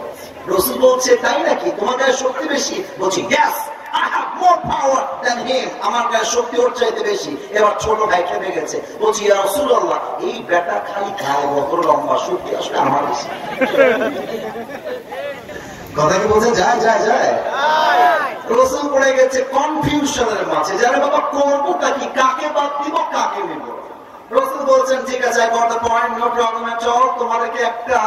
রাসূল বলছে তাই নাকি, তোমার গায়ে শক্তি বেশি? বলছি yes, I have more power than him, আমার গায়ে শক্তি ওর চাইতে বেশি। এবার ছোট ভাই খেপে গেছে, বলছি ইয়া রাসূলুল্লাহ, এই বেটা খালি গায়ে বড় লম্বা, শক্তি আসলে আমার বেশি। কথা কি বলছে? যায় যায় যায়। রাসূল পড়ে গেছে কনফিউশনের মাঝে, জানে বাবা করবোটা কি, কাকে বাদ দিব কাকে নিব। রাসূল বলছেন ঠিক আছে, I got the point, no problem at all, তোমাদেরকে একটা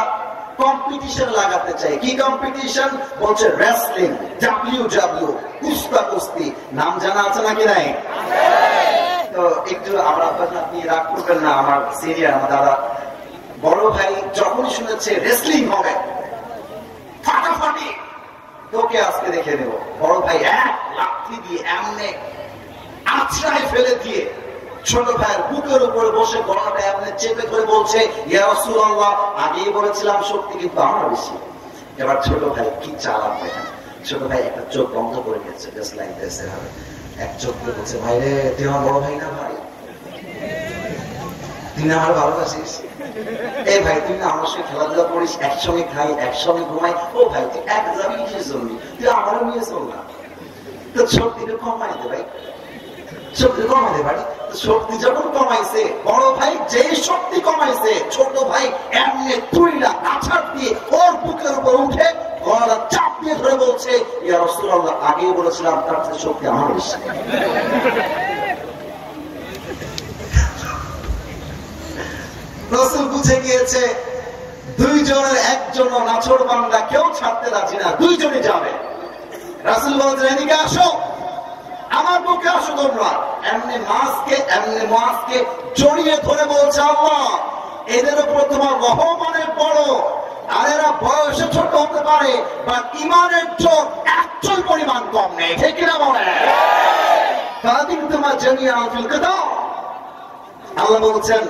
কম্পিটিশন লাগাতে চাই। কি কম্পিটিশন? বলছে রেসলিং, WW, কুস্তা কুস্তি। নাম জানা আছে নাকি নাই? তো একটু আমরা, আপনি রাগ করবেন না, আমার সিনিয়র, আমার দাদা বড় ভাই যখনই শুনেছে রেসলিং হবে, ফাটাফাটি তোকে আজকে দেখে নেব, বড় ভাই এক লাথি দিয়ে এমনে আছড়ায় ফেলে দিয়ে ছোট ভাইয়ের বুকের উপরে বসে গলাটা এমনি চেপে ধরে বলছে ইয়া রাসূলুল্লাহ, আগেই বলেছিলাম শক্তি কিন্তু আমার বেশি। এবার ছোট ভাই কি চালাক দেখেন, ছোট ভাই একটা চোখ বন্ধ করে গেছে, জাস্ট লাইক দিস, এক চোখ দিয়ে বলছে ভাই রে, তুই আমার বড় ভাই না ভাই, তুই না আমার ভালোবাসিস, এই ভাই তুই না আমার সঙ্গে খেলাধুলা করিস, একসঙ্গে খাই একসঙ্গে ঘুমাই, ও ভাই তুই এক যাবি কিসের জন্য, তুই আমারও নিয়ে চল না। তো শক্তিটা কমাই দে ভাই, শক্তি কমাতে পারি। শক্তি যখন কমাইছে, বড় ভাই যে শক্তি কমাইছে, ছোট ভাই এমনি তুইলা আছাড় দিয়ে ওর বুকের উপর উঠে গলা চাপ দিয়ে ধরে বলছে ইয়া রাসূলুল্লাহ, আগেই বলেছিলাম তার চেয়ে শক্তি আমার বেশি। রাসূল বুঝে গিয়েছে দুইজনের একজন নাছোড়বান্দা কেউ ছাড়তে রাজি না, দুইজনই যাবে। রাসূল বলছেন এদিকে আসো, আমার বুকে আসো তোমরা। এমনি মাছকে জড়িয়ে ধরে বলছে আল্লাহ, এদের উপর তোমার রহমানের বড়, আর এরা বয়সে ছোট হতে পারে বা ইমানের চোখ একচুল পরিমাণ কম নেই, ঠিক কিনা বলে? তাদিন তোমার জানিয়া আফিল কথা আল্লাহ বলছেন,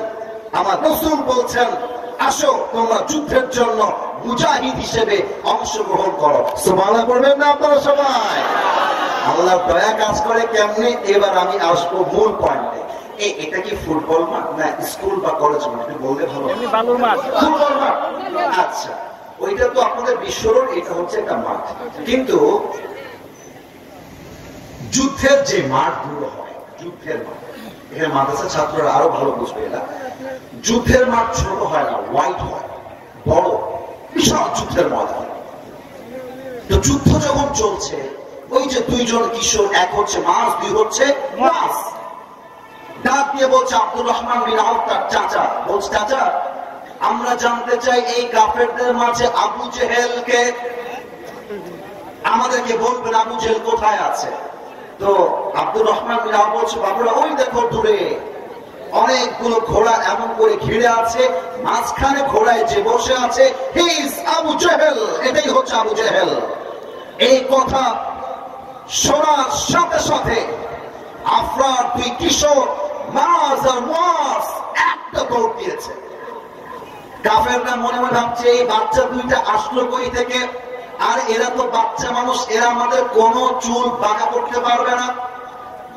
আমার রাসূল বলছেন আসো তোমরা যুদ্ধের জন্য মুজাহিদ হিসেবে অংশগ্রহণ করো। সুবহানাল্লাহ পড়বেন না আপনারা সবাই? আল্লাহর দয়া কাজ করে কেমনে? এবার আমি আসবো মূল পয়েন্টে। এটা কি ফুটবল মাঠ না স্কুল বা কলেজ মাঠ? বললে ভালো। ফুটবল মাঠ, আচ্ছা ওইটা তো আপনাদের বিশ্বরোড, এটা হচ্ছে একটা মাঠ। কিন্তু যুদ্ধের যে মাঠগুলো হয়, যুদ্ধের মাঠ, এখানে মাদ্রাসা ছাত্ররা আরো ভালো বুঝবে, এটা যুদ্ধের মাঠ ছোট হয় না, হোয়াইট হয়, বড় বিশাল যুদ্ধের ময়দান। তো যুদ্ধ যখন চলছে, ওই যে দুইজন কিশোর, এক হচ্ছে মাছ, দুই হচ্ছে মাছ, ডাক দিয়ে বলছে আব্দুর রহমান বিন আউফ তার চাচা, বলছে চাচা আমরা জানতে চাই এই কাফেরদের মাঝে আবু জেহেলকে, আমাদেরকে বলবেন আবু জেহেল কোথায় আছে। তো আব্দুর রহমান বিন আউফ বলছে বাবুরা ওই দেখো দূরে অনেকগুলো ঘোড়া এমন করে ঘিরে আছে, মাঝখানে ঘোড়ায় যে বসে আছে হি ইজ আবু জেহেল, এটাই হচ্ছে আবু জেহেল। এই কথা শোনার সাথে সাথে আফরার দুই কিশোর মাছ আর মাছ একটা দৌড় দিয়েছে। কাফেররা মনে মনে ভাবছে এই বাচ্চা দুইটা আসলো কই থেকে, আর এরা তো বাচ্চা মানুষ, এরা আমাদের কোনো চুল বাঁকা করতে পারবে না।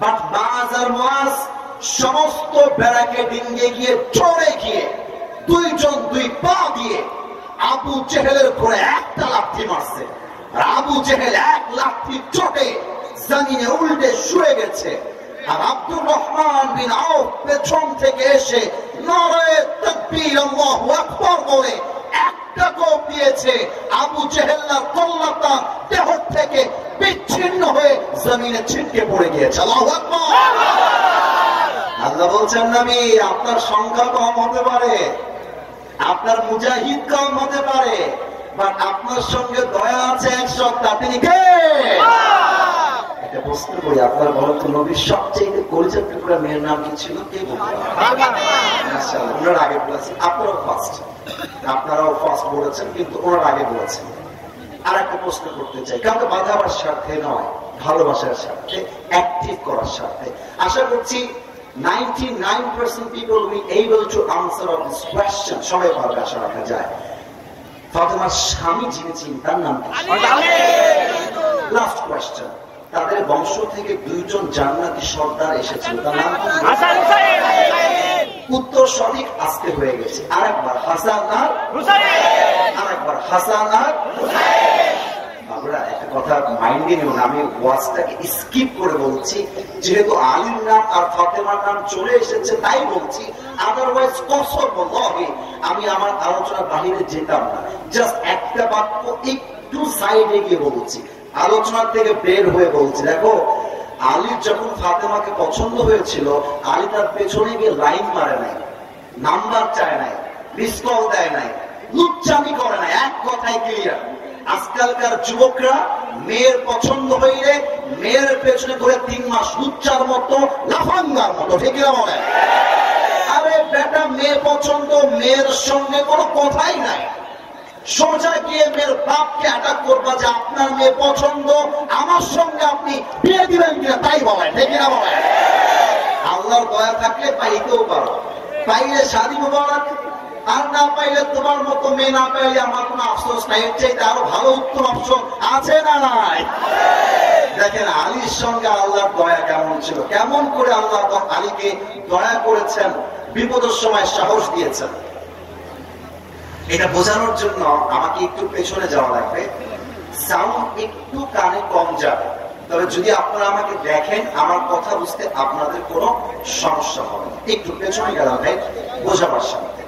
বাট মাছ আর মাছ সমস্ত বেড়াকে ডিঙ্গে গিয়ে চড়ে গিয়ে দুইজন দুই পা দিয়ে আবু জেহেলের ঘোড়ে একটা লাথি মারছে, আর আবু জেহেল এক লাথি চোটে জমিনে উল্টে শুয়ে গেছে। আর আব্দুর রহমান বিন আউফ পেছন থেকে এসে নারায়ে তাকবীর আল্লাহু আকবার বলে একটা কোপ দিয়েছে। আবু জেহেলের কল্লাটা দেহ থেকে বিচ্ছিন্ন হয়ে জমিনে ছিটকে পড়ে গিয়েছে। আল্লাহু আকবার। আল্লাহ বলছেন নবী আপনার সংখ্যা কম হতে পারে, আপনার মুজাহিদ কম হতে পারে, বাট আপনার সঙ্গে দয়া আছে এক সত্তা, তিনি কে? এটা প্রশ্ন করি, আপনার বলতো নবীর সবচেয়ে কলিজার টুকরা মেয়ের নাম কি ছিল? কে বলতে? ওনার আগে বলেছেন, আপনারাও ফার্স্ট বলেছেন, কিন্তু ওনার আগে বলেছেন। আর একটা প্রশ্ন করতে চাই, কাউকে বাধাবার স্বার্থে নয়, ভালোবাসার স্বার্থে, অ্যাক্টিভ করার স্বার্থে। আশা করছি 99% people will be able to answer of this question. সবাই পারবে আশা রাখা যায়। ফাতেমার স্বামী যিনি ছিলেন তার নাম কি? লাস্ট কোয়েশ্চেন, তাদের বংশ থেকে দুইজন জান্নাতি সর্দার এসেছিল, তার নাম উত্তর সঠিক আজকে হয়ে গেছে। আরেকবার হাসান আর আরেকবার হাসান আর বাবুরা, একটা কথা মাইন্ডে নিও না, আমি ওয়াজটাকে স্কিপ করে বলছি, যেহেতু আলীর নাম আর ফাতেমার নাম চলে এসেছে তাই বলছি, আদারওয়াইজ কসম বলবে আমি আমার আলোচনার বাহিরে যেতাম না। জাস্ট একটা বাক্য একটু সাইডে গিয়ে বলছি, আলোচনার থেকে বের হয়ে বলছি। দেখো, আলীর যখন ফাতেমাকে পছন্দ হয়েছিল, আলী তার পেছনে গিয়ে লাইন মারে নাই, নাম্বার চায় নাই, মিস কল দেয় নাই, লুচ্চামি করে নাই, এক কথায় ক্লিয়ার। আজকালকার যুবকরা মেয়ের পছন্দ হইলে মেয়ের পেছনে করে 3 মাস লুচ্চার মতো, লাফাঙ্গার মতো, ঠিক না বলে? আরে বেটা, মেয়ে পছন্দ, মেয়ের সঙ্গে কোনো কথাই নাই, সোজা গিয়ে মেয়ের বাপকে অ্যাটাক করবা যে আপনার মেয়ে পছন্দ, আমার সঙ্গে আপনি বিয়ে দিবেন কিনা তাই বলেন, ঠিক না বলেন? আল্লাহর দয়া থাকলে পাইতেও পারো, পাইলে শাদী মুবারক, আর না পাইলে তোমার মতো মেয়ে না পাইলে আমার কোনো আফসোস নাই, এর চাইতে আরো ভালো উত্তম অপশন আছে না নাই? দেখেন আলীর সঙ্গে আল্লাহর দয়া কেমন ছিল, কেমন করে আল্লাহ আলীকে দয়া করেছেন, বিপদের সময় সাহস দিয়েছেন। এটা বোঝানোর জন্য আমাকে একটু পেছনে যাওয়া লাগবে, সাউন্ড একটু কানে কম যাবে, তবে যদি আপনারা আমাকে দেখেন আমার কথা বুঝতে আপনাদের কোনো সমস্যা হবে না। একটু পেছনে গেলাম ভাই, বোঝাবার সাথে।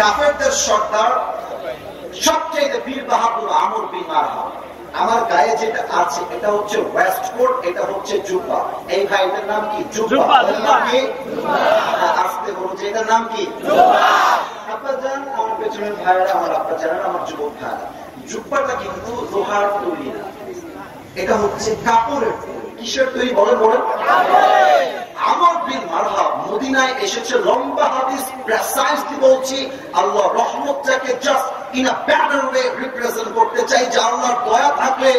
কাফেরদের সর্দার সবচেয়ে বীর বাহাদুর আমর বিন মারহাম। আমার গায়ে যেটা আছে এটা হচ্ছে ওয়েস্ট কোট, এটা হচ্ছে জুব্বা। এই ভাইটার নাম কি? জুব্বা। আসতে বলছে এটার নাম কি? আপনারা জানেন, আমার পেছনের ভাইরা, আমার আপনারা জানেন, আমার যুবক ভাইরা, জুব্বাটা কিন্তু লোহার তৈরি না, এটা হচ্ছে কাপড়ের তৈরি। কিসের তৈরি বলেন? বলেন। আমর বিন মারহাম মদিনায় এসেছে, লম্বা হাদিস, প্রেসাইজলি বলছি, আল্লাহ রহমতটাকে just in a better way represent করতে চাই যে আল্লাহর দয়া থাকলে,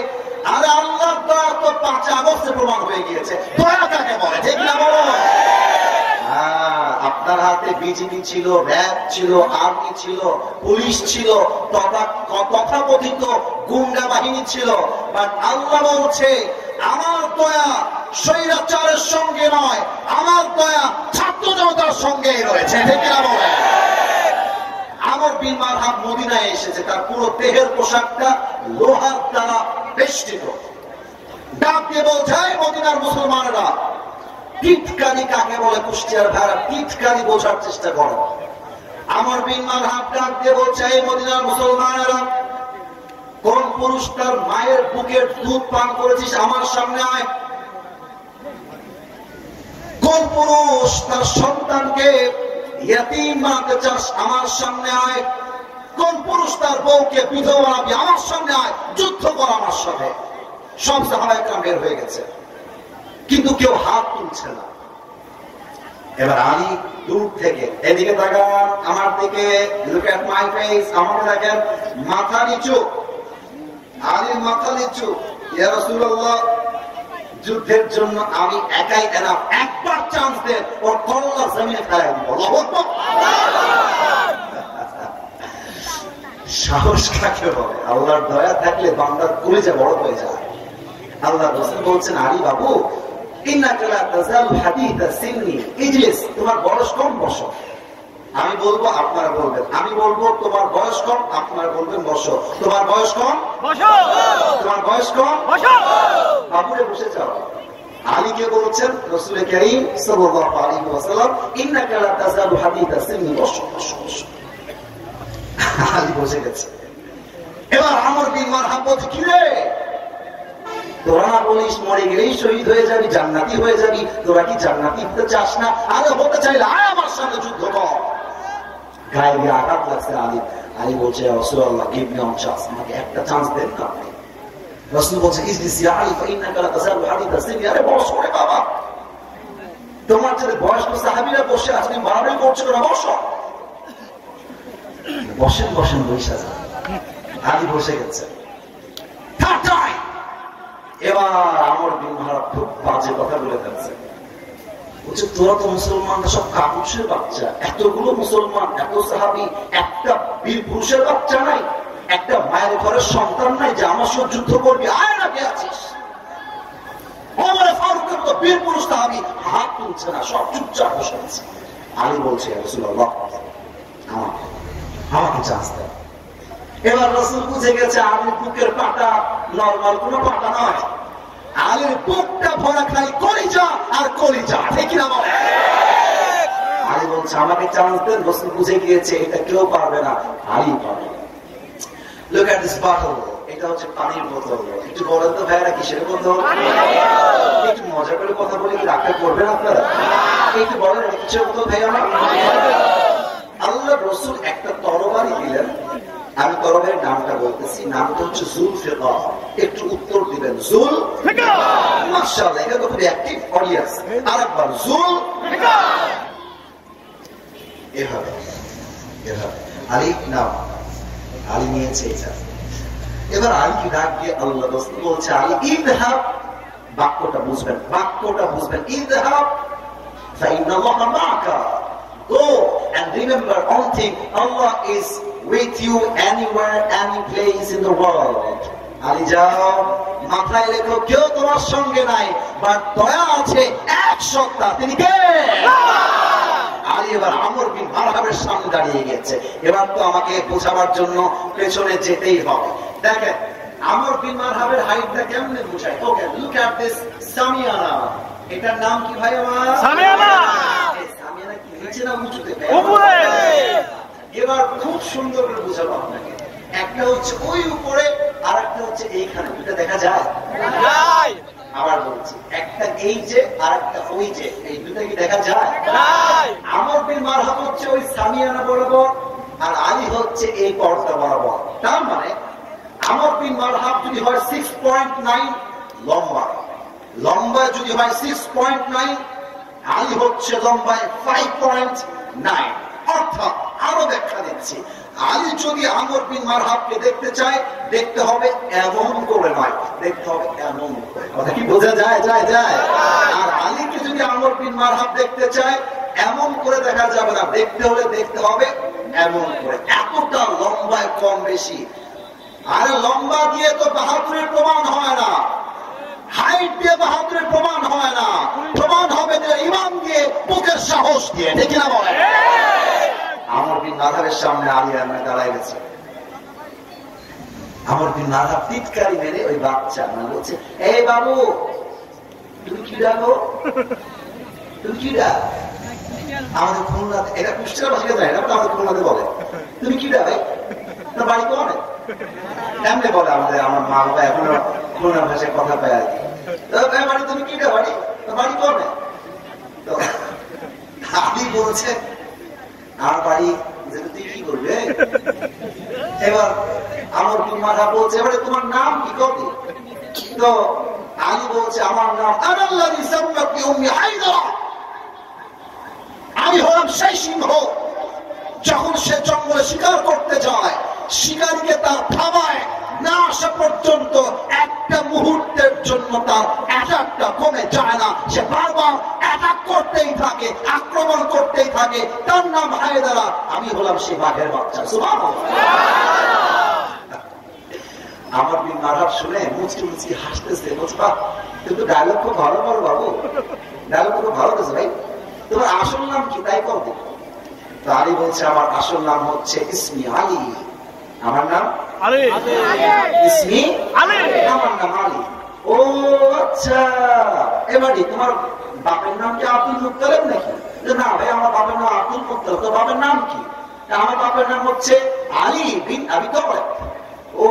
আরে আল্লাহর দয়া তো 5 আগস্টে প্রমাণ হয়ে গিয়েছে, দয়া কাকে বলে, ঠিক না বলো? আপনার হাতে বিজিবি ছিল, র্যাব ছিল, আর্মি ছিল, পুলিশ ছিল, তথাকথিত গুন্ডা বাহিনী ছিল, বাট আল্লাহ বলছে আমার দয়া স্বৈরাচারের সঙ্গে নয়, আমার দয়া ছাত্র জনতার সঙ্গেই রয়েছে, ঠিক না বলে? আমর বিন মারহাম মদিনায় এসেছে, তার পুরো দেহের পোশাকটা লোহার দ্বারা বেষ্টিত। ডাক দিয়ে বলছে, মদিনার মুসলমানেরা, টিটকারি কাকে বলে? কুষ্টিয়ার ভাড়া টিটকারি বোঝার চেষ্টা করো। আমর বিন মারহাম ডাক দিয়ে বলছে, এই মদিনার মুসলমানেরা, কোন পুরুষ তার মায়ের বুকের দুধ পান করেছিস আমার সামনে আয়। কোন পুরুষ তার সন্তানকে ইয়াতীম বানাতে চাস আমার সামনে আয়। কোন পুরুষ তার বউকে বিধবা বানাবি আমার সামনে আয়, যুদ্ধ কর আমার সাথে। সব সাহাবায়ে কেরাম বের হয়ে গেছে, কিন্তু কেউ হাত তুলছে না। এবার আলী দূর থেকে, এদিকে তাকান আমার দিকে, লুক এট মাই ফেস, আমাকে দেখেন, মাথা নিচু। আলীর মাথা নিচু। ইয়া রাসূলুল্লাহ, যুদ্ধের জন্য আমি একাই এনাফ, একবার চান্স দেন, ওর কল্লা জমিনে ফেলাই দিব। আল্লাহু আকবার। সাহস কাকে বলে? আল্লাহর দয়া থাকলে বান্দার কলিজা বড় হয়ে যায়। আল্লাহ রাসূল বলছেন, আলী বাবু, ইন্নাকা লা তাযালু হাদীসা সিন্নি ইজলিস, তোমার বয়স কম, বসো। আমি বলবো, আপনারা বলবেন। আমি বলবো তোমার বয়স কম, আপনারা বলবেন বসো। তোমার বয়স কম, বসো। তোমার বয়স কম, বসো। বাবুরে বসে যাও। আলীকে বলছেন রাসূল কারীম সাল্লাল্লাহু আলাইহি ওয়াসাল্লাম, ইন্নাকা লা তাযালু হাদীসা সিন্নি, বসো বসো বসো। আলী বসে গেছে। এবার আমর বিন মারহাম বলছে, কি রে, তোরা না বলিস মরে গেলেই শহীদ হয়ে যাবি, জান্নাতি হয়ে যাবি, তোরা কি জান্নাতি হতে চাস না? আরে হতে চাইলে আয় আমার সাথে যুদ্ধ কর। গায়ে গিয়ে আঘাত লাগছে আলী। আলী বলছে, রাসূলুল্লাহ, গিভ মি ওয়ান চান্স, আমাকে একটা চান্স দেন না। রাসূল বলছে, ইজলিস ইয়া আলী ফাইন্নাকা লা তাযালু হাদীসা সিন্নি, আরে বসো রে বাবা, তোমার যে বয়স্ক সাহাবীরা বসে আছে, তুমি বাড়াবাড়ি করছো না, বসো। বসেন বসেন, বসে যান। আলী বসে গেছে। এবার আমর বিন মারহাম খুব বাজে কথা বলে ফেলছে, বলছে, তোরা তো মুসলমানরা সব কাপুরুষের বাচ্চা, এতগুলো মুসলমান, এত সাহাবী, একটা বীর পুরুষের বাচ্চা নাই, একটা মায়ের ঘরের সন্তান নাই যে আমার সঙ্গে যুদ্ধ করবি, আয় না কে আছিস। তো বীর পুরুষ সাহাবী হাত তুলছে না, সব চুপচাপ বসে আছে। আলী বলছে রাসূলুল্লাহ আমাকে চান্স দেন। এবার রাসূল বুঝে গেছে আলীর বুকের পাটা নরমাল কোনো পাটা নয়, আলীর বুকটা ভরা খালি কলিজা আর কলিজা, ঠিক না বলে? আলী বলছে আমাকে চান্স দেন। রাসূল বুঝে গিয়েছে এটা কেউ পারবে না, আলী পারবে। Look at this bottle, এটা হচ্ছে পানির বোতল। একটু বলেন তো ভাইরা কিসের বোতল? একটু মজা করে কথা বলে কি রাখতে করবেন আপনারা? একটু বলেন এটা কিসের বোতল ভাই? আমার আল্লাহ রাসূল একটা তরবারি দিলেন, আমি তরবারির নামটা বলতেছি, নামটা হচ্ছে জুলফিকার। একটু উত্তর দিবেন জুলফিকার। মাশাআল্লাহ, এটা তো খুব অ্যাক্টিভ অডিয়েন্স। আরেকবার জুলফিকার। এভাবে এভাবে আলী নাম, আলী নিয়েছে এটা। এবার আলীকে ডাক দিয়ে আল্লাহ রাসূল বলছে আলী ইযহাব, বাক্যটা বুঝবেন, বাক্যটা বুঝবেন, ইযহাব ফাইন্নাল্লাহা মা'আকা, go and remember one thing, Allah is with you anywhere, any place in the world. Ali যাও, মাথায় রেখো কেউ তোমার সঙ্গে নাই, বাট দয়া আছে এক সত্তা, তিনি কে? আলী এবার আমর বিন মারহাবের সামনে দাঁড়িয়ে গেছে। এবার তো আমাকে বোঝাবার জন্য পেছনে যেতেই হবে। দেখেন আমর বিন মারহাবের হাইটটা কেমনে বোঝায়। ওকে, লুক এট দিস সামিয়ানা। এটার নাম কি ভাই আমার? সামিয়ানা। সামিয়ানা কি নিচে না উঁচুতে? উপরে। এবার খুব সুন্দর করে বোঝাবো আপনাকে। একটা হচ্ছে ওই উপরে, আর একটা হচ্ছে এইখানে। এটা দেখা যায়? যায়। আবার বলছি, একটা এই যে আর একটা ওই যে, এই দুটো কি দেখা যায়? যায়। আমর বিন মারহাব হচ্ছে ওই সামিয়ানা বরাবর, আর আলী হচ্ছে এই পর্দা বরাবর। তার মানে আমর বিন মারহাব যদি হয় 6.9 লম্বা, লম্বায় যদি হয় 6.9, আলী হচ্ছে লম্বায় 5.9। অর্থাৎ আরো ব্যাখ্যা দিচ্ছি, আলী যদি আমর বিন মারহাবকে দেখতে চায়, দেখতে হবে এমন করে নয়, দেখতে হবে এমন করে। কথা কি বোঝা যায়? যায় যায়। আর আলীকে যদি আমর বিন মারহাব দেখতে চায়, এমন করে দেখা যাবে না, দেখতে হলে দেখতে হবে এমন করে। এতটা লম্বায় কম বেশি। আর লম্বা দিয়ে তো বাহাদুরের প্রমাণ হয় না, হাইট দিয়ে বাহাদুরের প্রমাণ হয় না, প্রমাণ হবে যে ইমাম দিয়ে, বুকের সাহস দিয়ে, ঠিক না বলে? আমর বিন মারহাবের সামনে আলী আমরা দাঁড়ায় গেছে। আমর বিন মারহাব টিটকারি মেরে ওই বাচ্চা মানে বলছে, এই বাবু তুমি কি ডাকো? তুমি কি ডাক? আমাদের খুলনা, এটা কুষ্টিয়ার ভাষায় যায় না, আমাদের খুলনাতে বলে তুমি কি ডাক? না বাড়ি কোন এমনি বলে আমাদের, আমার মা বাবা এখনো খুলনা ভাষায় কথা পায় আর কি। বাড়ি তুমি কি ডাক? বাড়ি বাড়ি কোন? আলী বলছে আমার বাড়ি, তুই কি করবে? এবার আমর বিন মারহাব বলছে এবারে তোমার নাম কি করবে? তো আলী বলছে আমার নাম আনাল্লাযী সাম্মাতনি উম্মি হায়দারা, আমি হলাম সেই সিংহ, যখন সে জঙ্গলে শিকার করতে যায়, শিকারীকে তার থামায় না আসা পর্যন্ত একটা মুহূর্তের জন্য তার অ্যাটাকটা কমে যায় না, সে বারবার অ্যাটাক করতেই থাকে, আক্রমণ করতেই থাকে। তার নাম হায়দারা, আমি হলাম সে বাঘের বাচ্চা। সুবহানাল্লাহ। আমর বিন মারহাব শুনে মুচকি মুচকি হাসতেছে, বলছে বাহ, কিন্তু ডায়লগ খুব ভালো বলো বাবু, ডায়লগ খুব ভালো দিয়েছে ভাই, তোমার আসল নাম কি তাই কবে? তো আলী বলছে আমার আসল নাম হচ্ছে ইসমি আলী, আমার নাম আলী, ইসমি আলী, আমার নাম আলী। ও আচ্ছা, এবারে তোমার বাপের নাম কি আব্দুল মুত্তালিব নাকি? না ভাই, আমার বাপের নাম আব্দুল মুত্তালিব। তো বাপের নাম কি? আমার বাপের নাম হচ্ছে আলী বিন আবি তালেব। ও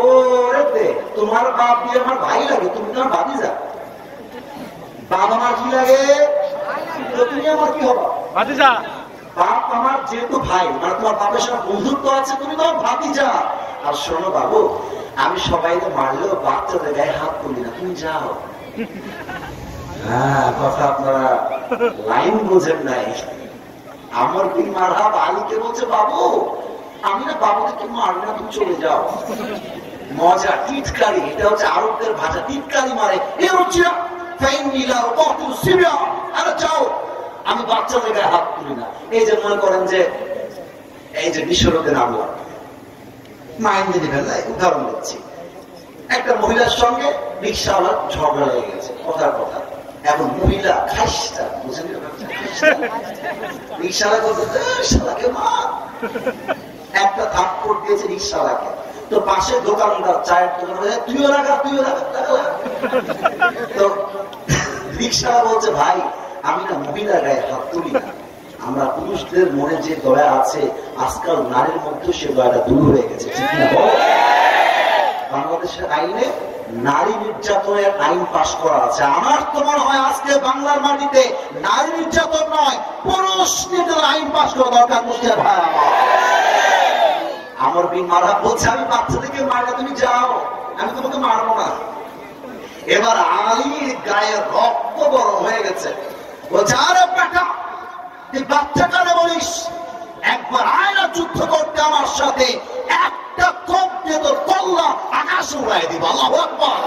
রে, তোমার বাপ দিয়ে আমার ভাই লাগে, তুমি তোমার ভাতিজা। বাবা মা কি লাগে? তুমি আমার কি হবা? ভাতিজা। বাপ আমার যেহেতু ভাই, মানে তোমার বাপের সঙ্গে বন্ধুত্ব আছে, তুমি তোমার ভাতিজা। আর শোনো বাবু, আমি সবাই মারলেও বাচ্চাদের গায়ে হাত তুলি না, তুমি যাও। হ্যাঁ, কথা আপনারা লাইন বোঝেন নাই। আমর বিন মারহাব আলীকে বলছে বাবু, আমি না বাবুকে তুমি মারবে না, তুমি চলে যাও। মজা, টিটকারি, এটা হচ্ছে আরবদের ভাষা, টিটকারি মারে। এ হচ্ছে আরে যাও, আমি বাচ্চাদের গায়ে হাত তুলি না। এই যে মনে করেন যে এই যে বিশ্বরোধের আবহাওয়া মাইন্ড দিবেন না, উদাহরণ দিচ্ছি। একটা মহিলার সঙ্গে রিক্সাওয়ালার ঝগড়া লেগে গেছে, কথার কথা। এখন মহিলা খাইস্তা বুঝেন, রিক্সাওয়ালা বলতে রিক্সাওয়ালাকে মা একটা থাপ্পড় দিয়েছে রিক্সাওয়ালাকে। তো পাশের দোকানদার চায়ের দোকান তুইও লাগা তো রিক্সাওয়ালা বলছে ভাই আমি না মহিলা গায়ে হাত তুলি না, আমরা পুরুষদের মনে যে দয়া আছে আজকাল নারীর মধ্যে সে দয়াটা দূর হয়ে গেছে, ঠিক না? বাংলাদেশের আইনে নারী নির্যাতনের আইন পাশ করা আছে। আমার তো মনে হয় আজকে বাংলার মাটিতে নারী নির্যাতন নয় পুরুষ নির্যাতন আইন পাশ করা দরকার। মুসলিম ভাই আমার বিন মারহাব বলছে আমি বাচ্চাদেরকে মারলে তুমি যাও, আমি তোমাকে মারবো না। এবার আলীর গায়ে রক্ত গরম হয়ে গেছে, বলছে আরে বেটা তুই বাচ্চা কানে বলিস, একবার আয়না যুদ্ধ করতে আমার সাথে, একটা কোপ দিয়ে তোর কল্লা আকাশে উড়াই দিব। আল্লাহু আকবার।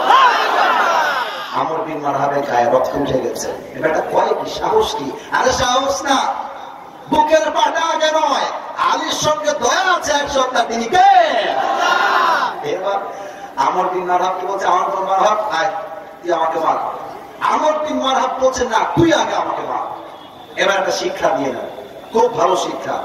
আমর বিন মারহাবের গায়ে রক্ত উঠে গেছে। এটা কয় কি সাহস কি? আরে সাহস না, বুকের পাটা আগে নয়, আলীর সঙ্গে দয়া আছে এক সপ্তাহ, তিনি কে? এবার আমর বিন মারহাব কি বলছে, আমর বিন মারহাব আয় তুই আমাকে মার। আমর বিন মারহাব বলছে না তুই আগে আমাকে মার। এবার একটা শিক্ষা দিয়ে না, খুব ভালো শিক্ষা।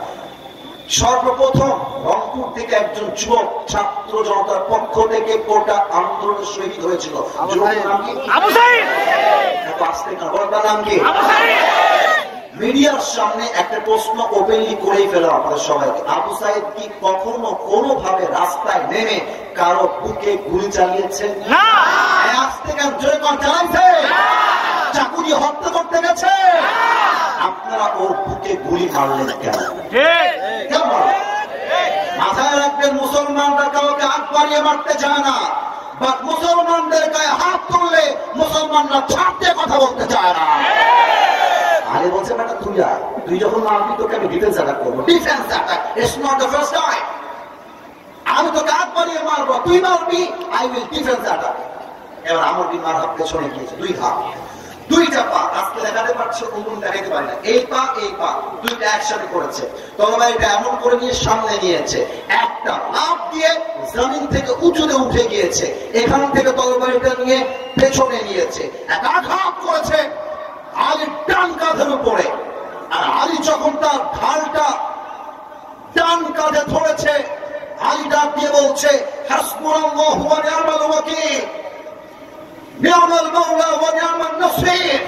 সর্বপ্রথম রংপুর থেকে একজন যুবক ছাত্র জনতার পক্ষ থেকে কোটা আন্দোলনে শহীদ হয়েছিল। যুবকের নাম কি? আবু সাঈদ। নাম কি? মিডিয়ার সামনে একটা প্রশ্ন ওপেনলি করেই ফেলো আপনাদের সবাইকে, আবু সাঈদ কি কখনো কোনোভাবে রাস্তায় নেমে কারো বুকে গুলি চালিয়েছে? না। আজ থেকে জোরে কর চালাইছে? চাকু দিয়ে হত্যা করতে গেছে? আপনারা ওর বুকে গুলি মারলেন কেন? কেন মাথায় রাখবেন, মুসলমানরা কাউকে হাত বাড়িয়ে মারতে চায় না, বাট মুসলমানদের গায়ে হাত তুললে মুসলমানরা ছাড় দিয়ে কথা বলতে চায় না। আরে বলছে বেটা তুই আয়, তুই যখন মারবি তোকে আমি ডিফেন্স অ্যাটাক করবো। Defence attack it's not the first time. আমি তোকে হাত বাড়িয়ে মারবো, তুই মারবি, আই উইল ডিফেন্স অ্যাটাক। এবার আমর বিন মারহাব পেছনে গিয়েছে, দুই হাত দুইটা পা, আজকে দেখাতে পারছে অন্য দেখাতে পারি না, এই পা দুইটা একসাথে করেছে, তরবারিটা এমন করে নিয়ে সামনে নিয়েছে, একটা লাফ দিয়ে জমিন থেকে উঁচুতে উঠে গিয়েছে, এখান থেকে তরবারিটা নিয়ে পেছনে নিয়েছে, এক আঘাত করেছে আলীর ডান কাঁধের উপরে। আর আলী যখন তার ঢালটা ডান কাঁধে ধরেছে, আলী ডাক দিয়ে বলছে হাসবুনাল্লাহু ওয়া নি'মাল ওয়াকিল, নি'মাল মাওলা ওয়া নি'মান নাসীর।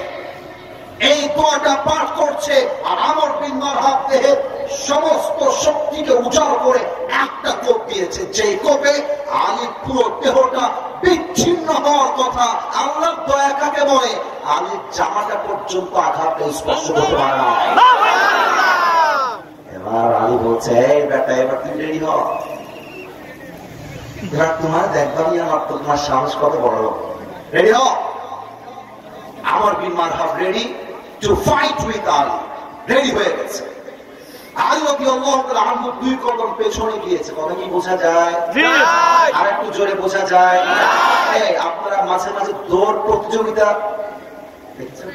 এই দোয়াটা পাঠ করছে আর আমর বিন মারহাব দেহের সমস্ত শক্তিকে উজাড় করে একটা কোপ দিয়েছে, যেই কোপে আলীর পুরো দেহটা বিচ্ছিন্ন হওয়ার কথা। আল্লাহর দয়া কাকে বলে? আলীর জামাটা পর্যন্ত আঘাতটা স্পর্শ করতে পারে না। এবার আলী বলছে এই বেটা এবার তুমি রেডি হও, এবার তোমার দেখবানি আমার তো তোমার সাহস কত বড়, রেডি হও। Amr bin Marhab ready to fight with Ali, ready হয়ে গেছে। আলী রাদিয়াল্লাহু তাআলা আনহু দুই কদম পেছনে গিয়েছে। কথা কি বোঝা যায়? আর একটু জোরে বোঝা যায়? আপনারা মাঝে মাঝে দৌড় প্রতিযোগিতা দেখছেন?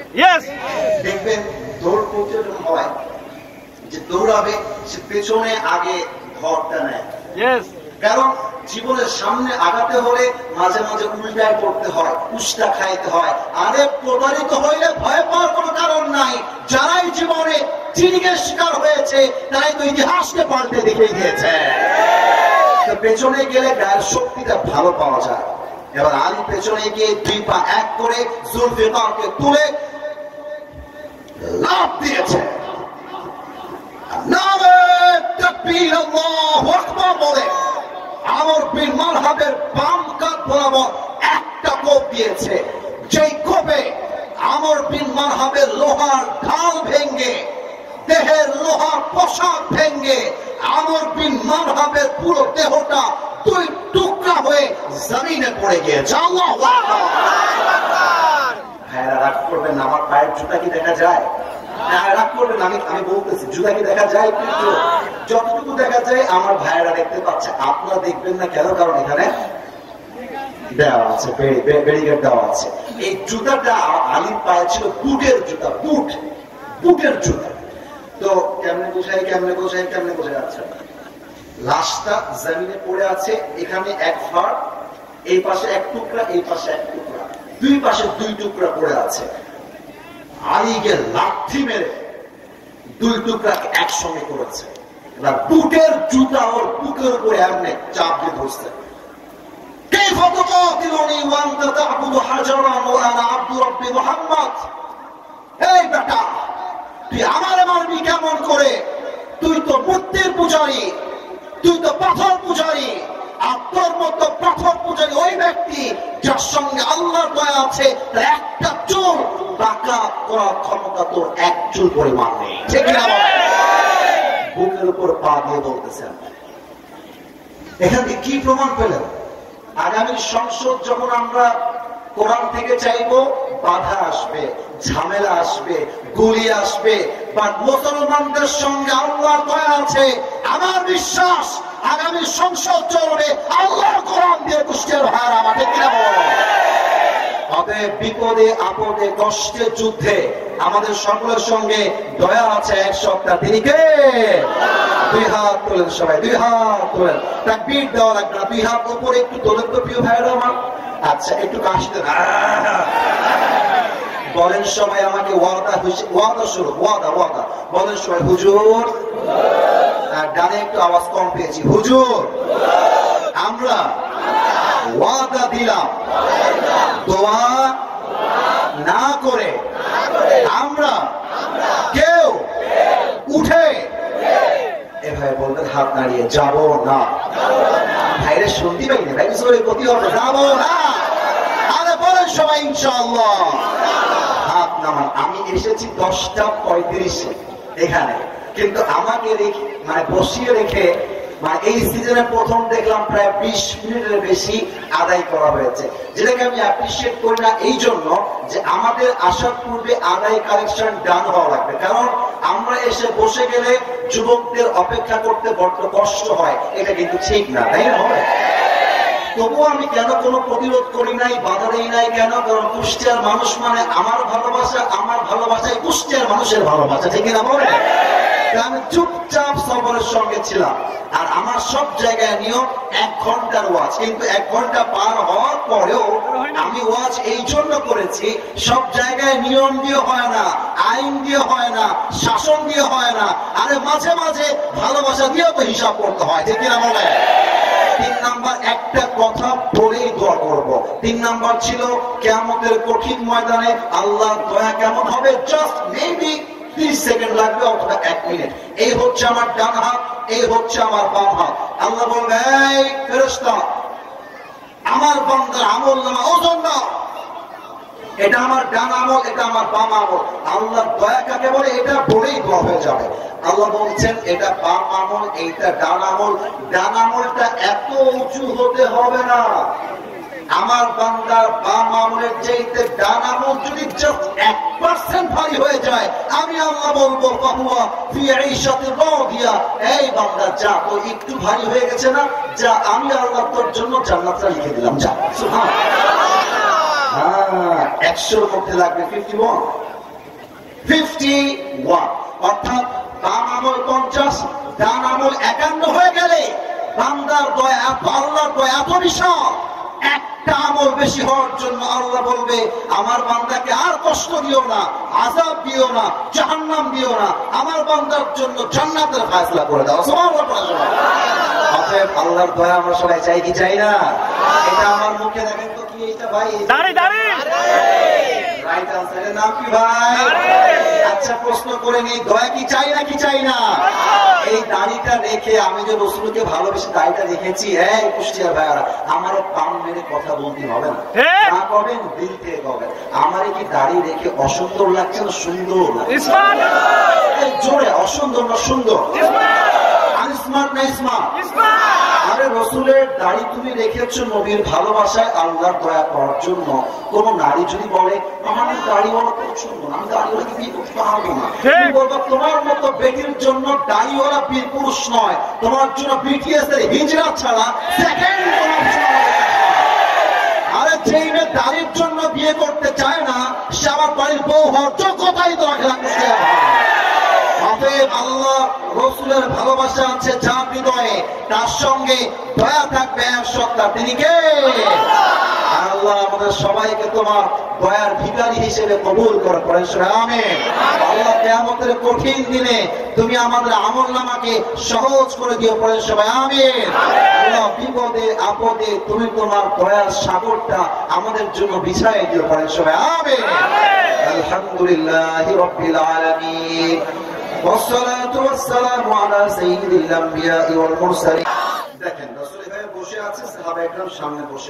দেখবেন দৌড় প্রতিযোগিতা হয়, যে দৌড়াবে সে পেছনে আগে ঘরটা নেয়, কারণ জীবনের সামনে আগাতে হলে মাঝে মাঝে উল্টায় পড়তে হয়, উষ্টা খাইতে হয়। আরে প্রতারিত হইলে ভয় পাওয়ার কোনো কারণ নাই। যারাই জীবনে চিনিকের শিকার হয়েছে তারাই তো ইতিহাসকে পাল্টে দেখিয়ে দিয়েছে। পেছনে গেলে গায়ের শক্তিটা ভালো পাওয়া যায়। এবার আলী পেছনে গিয়ে দুই পা এক করে জুলফিকারকে তুলে লাফ দিয়েছে, নামে তাকবীর আল্লাহু আকবার বলে আমর বিন মারহাবের বাম কাঁধ বরাবর একটা কোপ দিয়েছে। যেই কোপে আমর বিন মারহাবের লোহার ঢাল ভেঙ্গে, দেহের লোহার পোশাক ভেঙ্গে আমর বিন মারহাবের পুরো দেহটা দুই টুকরা হয়ে জমিনে পড়ে গিয়েছে। আল্লাহু আকবার। ভাইরা রাগ করবেন না, আমার পায়ের জুতা কি দেখা যায়? রাগ করবেন, আমি বলতেছি জুতা কি দেখা যায়? কিন্তু যতটুকু দেখা যায় আমার ভাইয়েরা দেখতে পাচ্ছে, আপনারা দেখবেন না কেন? কারণ এখানে দেওয়া আছে, ব্যারিকেড দেওয়া আছে। এই জুতাটা আলীর পায়ে ছিল বুটের জুতা, বুটের জুতা। তো কেমনে বোঝাই আছে, লাশটা জমিনে পড়ে আছে, এখানে এক ফাড়, এই পাশে এক টুকরা, এই পাশে এক টুকরা, দুই পাশে দুই টুকরা পড়ে আছে। আলীকে লাথি মেরে দুই টুকরাকে একসঙ্গে করেছে, বুটের জুতা ওর বুকের উপরে এমনি চাপ দিয়ে ধরছে। এই বেটা, তুই আমারে মারবি কেমন করে? তুই তো মূর্তির পূজারী, তুই তো পাথর পূজারী, আর তোর মতো পাথর পূজারী ওই ব্যক্তি যার সঙ্গে আল্লাহর দয়া আছে, তার একটা চুল বাঁকা করার ক্ষমতা তোর এক চুল পরিমাণ নেই। ঠিক না? বুকের উপর পা দিয়ে বলতেছেন। এখান থেকে কি প্রমাণ পেলেন? আগামী সংসদ যখন আমরা কোরআন থেকে চাইবো, বাধা আসবে, ঝামেলা আসবে, গুলি আসবে, বাট মুসলমানদের সঙ্গে আল্লাহর দয়া আছে। আমার বিশ্বাস আগামী সংসদ চলবে আল্লাহর কোরআন দিয়ে। কুষ্টিয়ার ভাইরা আমার ঠিক কিনা বল? অতএব বিপদে আপদে কষ্টে যুদ্ধে আমাদের সকলের সঙ্গে দয়া আছে এক সত্তা, তিনি কে? দুই হাত তোলেন সবাই, দুই হাত তোলেন। তাকবীর দেওয়া লাগবে না, দুই হাত উপরে একটু তোলেন তো প্রিয় ভাইরা আমার। আচ্ছা, একটু কাশতে বলেন সবাই আমাকে ওয়াদা, ওয়াদা শুরু, ওয়াদা ওয়াদা বলেন সবাই। হুজুর, ডানে একটু আওয়াজ কম পেয়েছি। হুজুর, আমরা ওয়াদা দিলাম দোয়া না করে আমরা কেউ উঠে এভাবে বলবেন হাত নাড়িয়ে, যাব না। ভাইরে শুনতে পাইনি, ভাই গতি হবে, যাব না। আরে বলেন সবাই ইনশাআল্লাহ। হাত নামান। আমি এসেছি 10:35 এখানে, কিন্তু আমাকে বসিয়ে রেখে এই সিজনের প্রথম দেখলাম প্রায় 20 মিনিটের বেশি আদায় করা হয়েছে, যেটাকে আমি অ্যাপ্রিসিয়েট করি না এই জন্য যে আমাদের আসার পূর্বে আদায় কালেকশন ডান হওয়া লাগবে। কারণ আমরা এসে বসে গেলে যুবকদের অপেক্ষা করতে বড্ড কষ্ট হয়, এটা কিন্তু ঠিক না, তাই না? হবে। তবুও আমি কেন কোনো প্রতিরোধ করি নাই, বাধা দেই নাই কেন? কারণ কুষ্টিয়ার মানুষ মানে আমার ভালোবাসা, আমার ভালোবাসায় কুষ্টিয়ার মানুষের ভালোবাসা, ঠিক না বলে? আমি চুপচাপ সবরের সঙ্গে ছিলাম। আর আমার সব জায়গায় নিয়ম 1 ঘন্টার ওয়াজ, কিন্তু 1 ঘন্টা পার হওয়ার পরেও আমি ওয়াজ এই জন্য করেছি, সব জায়গায় নিয়ম দিয়ে হয় না, আইন দিয়ে হয় না, শাসন দিয়ে হয় না, আরে মাঝে মাঝে ভালোবাসা দিয়েও তো হিসাব করতে হয়, ঠিক কিনা বলে? 3 নাম্বার একটা কথা বলেই দোয়া করবো। 3 নাম্বার ছিল কিয়ামতের কঠিন ময়দানে আল্লাহর দয়া কেমন হবে, জাস্ট মেবি 30 সেকেন্ড লাগবে অথবা 1 মিনিট। এই হচ্ছে আমার ডান হাত, এই হচ্ছে আমার বাম হাত। আল্লাহ বলবে, এই ফেরেশতা, আমার বান্দার আমল নামা ওজন দাও। এটা আমার ডান আমল, এটা আমার বাম আমল। আল্লাহর দয়া কাকে বলে এটা বলেই দোয়া হয়ে যাবে। আল্লাহ বলছেন এটা বাম আমল, এইটা ডান আমল। ডান আমলটা এত উঁচু হতে হবে না। আমার বান্দার বাম আমলের চাইতে ডান আমল যদি জাস্ট 1% ভারী হয়ে যায়, আমি আল্লাহ বলবো ফাহুয়া ফি ঈশাতির রাদিয়া, এই বান্দা যা, তো একটু ভারী হয়ে গেছে না, যা, আমি আল্লাহ তোর জন্য জান্নাতটা লিখে দিলাম, যা। সুবহানাল্লাহ। 100 এর মধ্যে লাগবে 51, অর্থাৎ বাম আমল 50, ডান আমল 51 হয়ে গেলে বান্দার দয়া, আল্লাহর দয়া এত বিশাল। একটা আমল বেশি হওয়ার জন্য আল্লাহ বলবে আমার বান্দাকে আর কষ্ট দিও না, আযাব দিও না, জাহান্নাম দিও না, আমার বান্দার জন্য জান্নাতের ফয়সালা করে দাও। সুবহানাল্লাহ। অতএব আল্লাহর দয়া আমরা সবাই চাই কি চাই না? এটা আমার মুখে দেখেন তো কি, এটা ভাই দাড়ি, দাড়ি রাইট আনসারের নাম কি ভাই? আচ্ছা, প্রশ্ন করে নি, দয়া কি চাই না কি চাই না? এই দাড়িটা রেখে আমি যে রসুলকে ভালোবেসে দাড়িটা রেখেছি, এই কুষ্টিয়ার ভাইয়ারা, আমারও পান মেরে কথা বলতে হবে না, না করবেন দিল থেকে করবেন। আমার কি দাড়ি রেখে অসুন্দর লাগছে না সুন্দর লাগছে? জোরে, অসুন্দর না সুন্দর? স্মার্ট না স্মার্ট? আরে রসুলের দাড়ি তুমি রেখেছো নবীর ভালোবাসায়, আল্লাহর দয়া করার জন্য। কোন নারী যদি বলে আমার দাড়িওয়ালা পছন্দ না, আমি দাড়িওয়ালাকে বিয়ে করতে পারবো না, তুমি বলবো তোমার মতো বেটির জন্য দাড়িওয়ালা বীর পুরুষ নয়, তোমার জন্য বিটিএস এর হিজরা ছাড়া সেকেন্ড কোন অপশন হবে। আরে যেই মেয়ে দাড়ির জন্য বিয়ে করতে চায় না, সে আমার বাড়ির বউ হওয়ার যোগ্যতাই তো রাখে না। অতএব আল্লাহ রসুলের ভালোবাসা আছে যার হৃদয়ে, তার সঙ্গে দয়া থাকবে এক সত্তা, তিনি কে? আল্লাহ আমাদের সবাইকে তোমার দয়ার ভিখারি হিসেবে কবুল করো। পড়েন সবাই আমিন। আল্লাহ কিয়ামতের কঠিন দিনে তুমি আমাদের আমলনামাকে সহজ করে দিও। পড়েন সবাই আমিন। আল্লাহ বিপদে আপদে তুমি তোমার দয়ার সাগরটা আমাদের জন্য বিছায় দিও। পড়েন সবাই আমিন। আলহামদুলিল্লাহি রাব্বিল আলামিন والصلاة والسلام على سيد الأنبياء والمرسلين। দেখেন রাসূল ভাই বসে আছে, সাহাবা একরাম সামনে বসে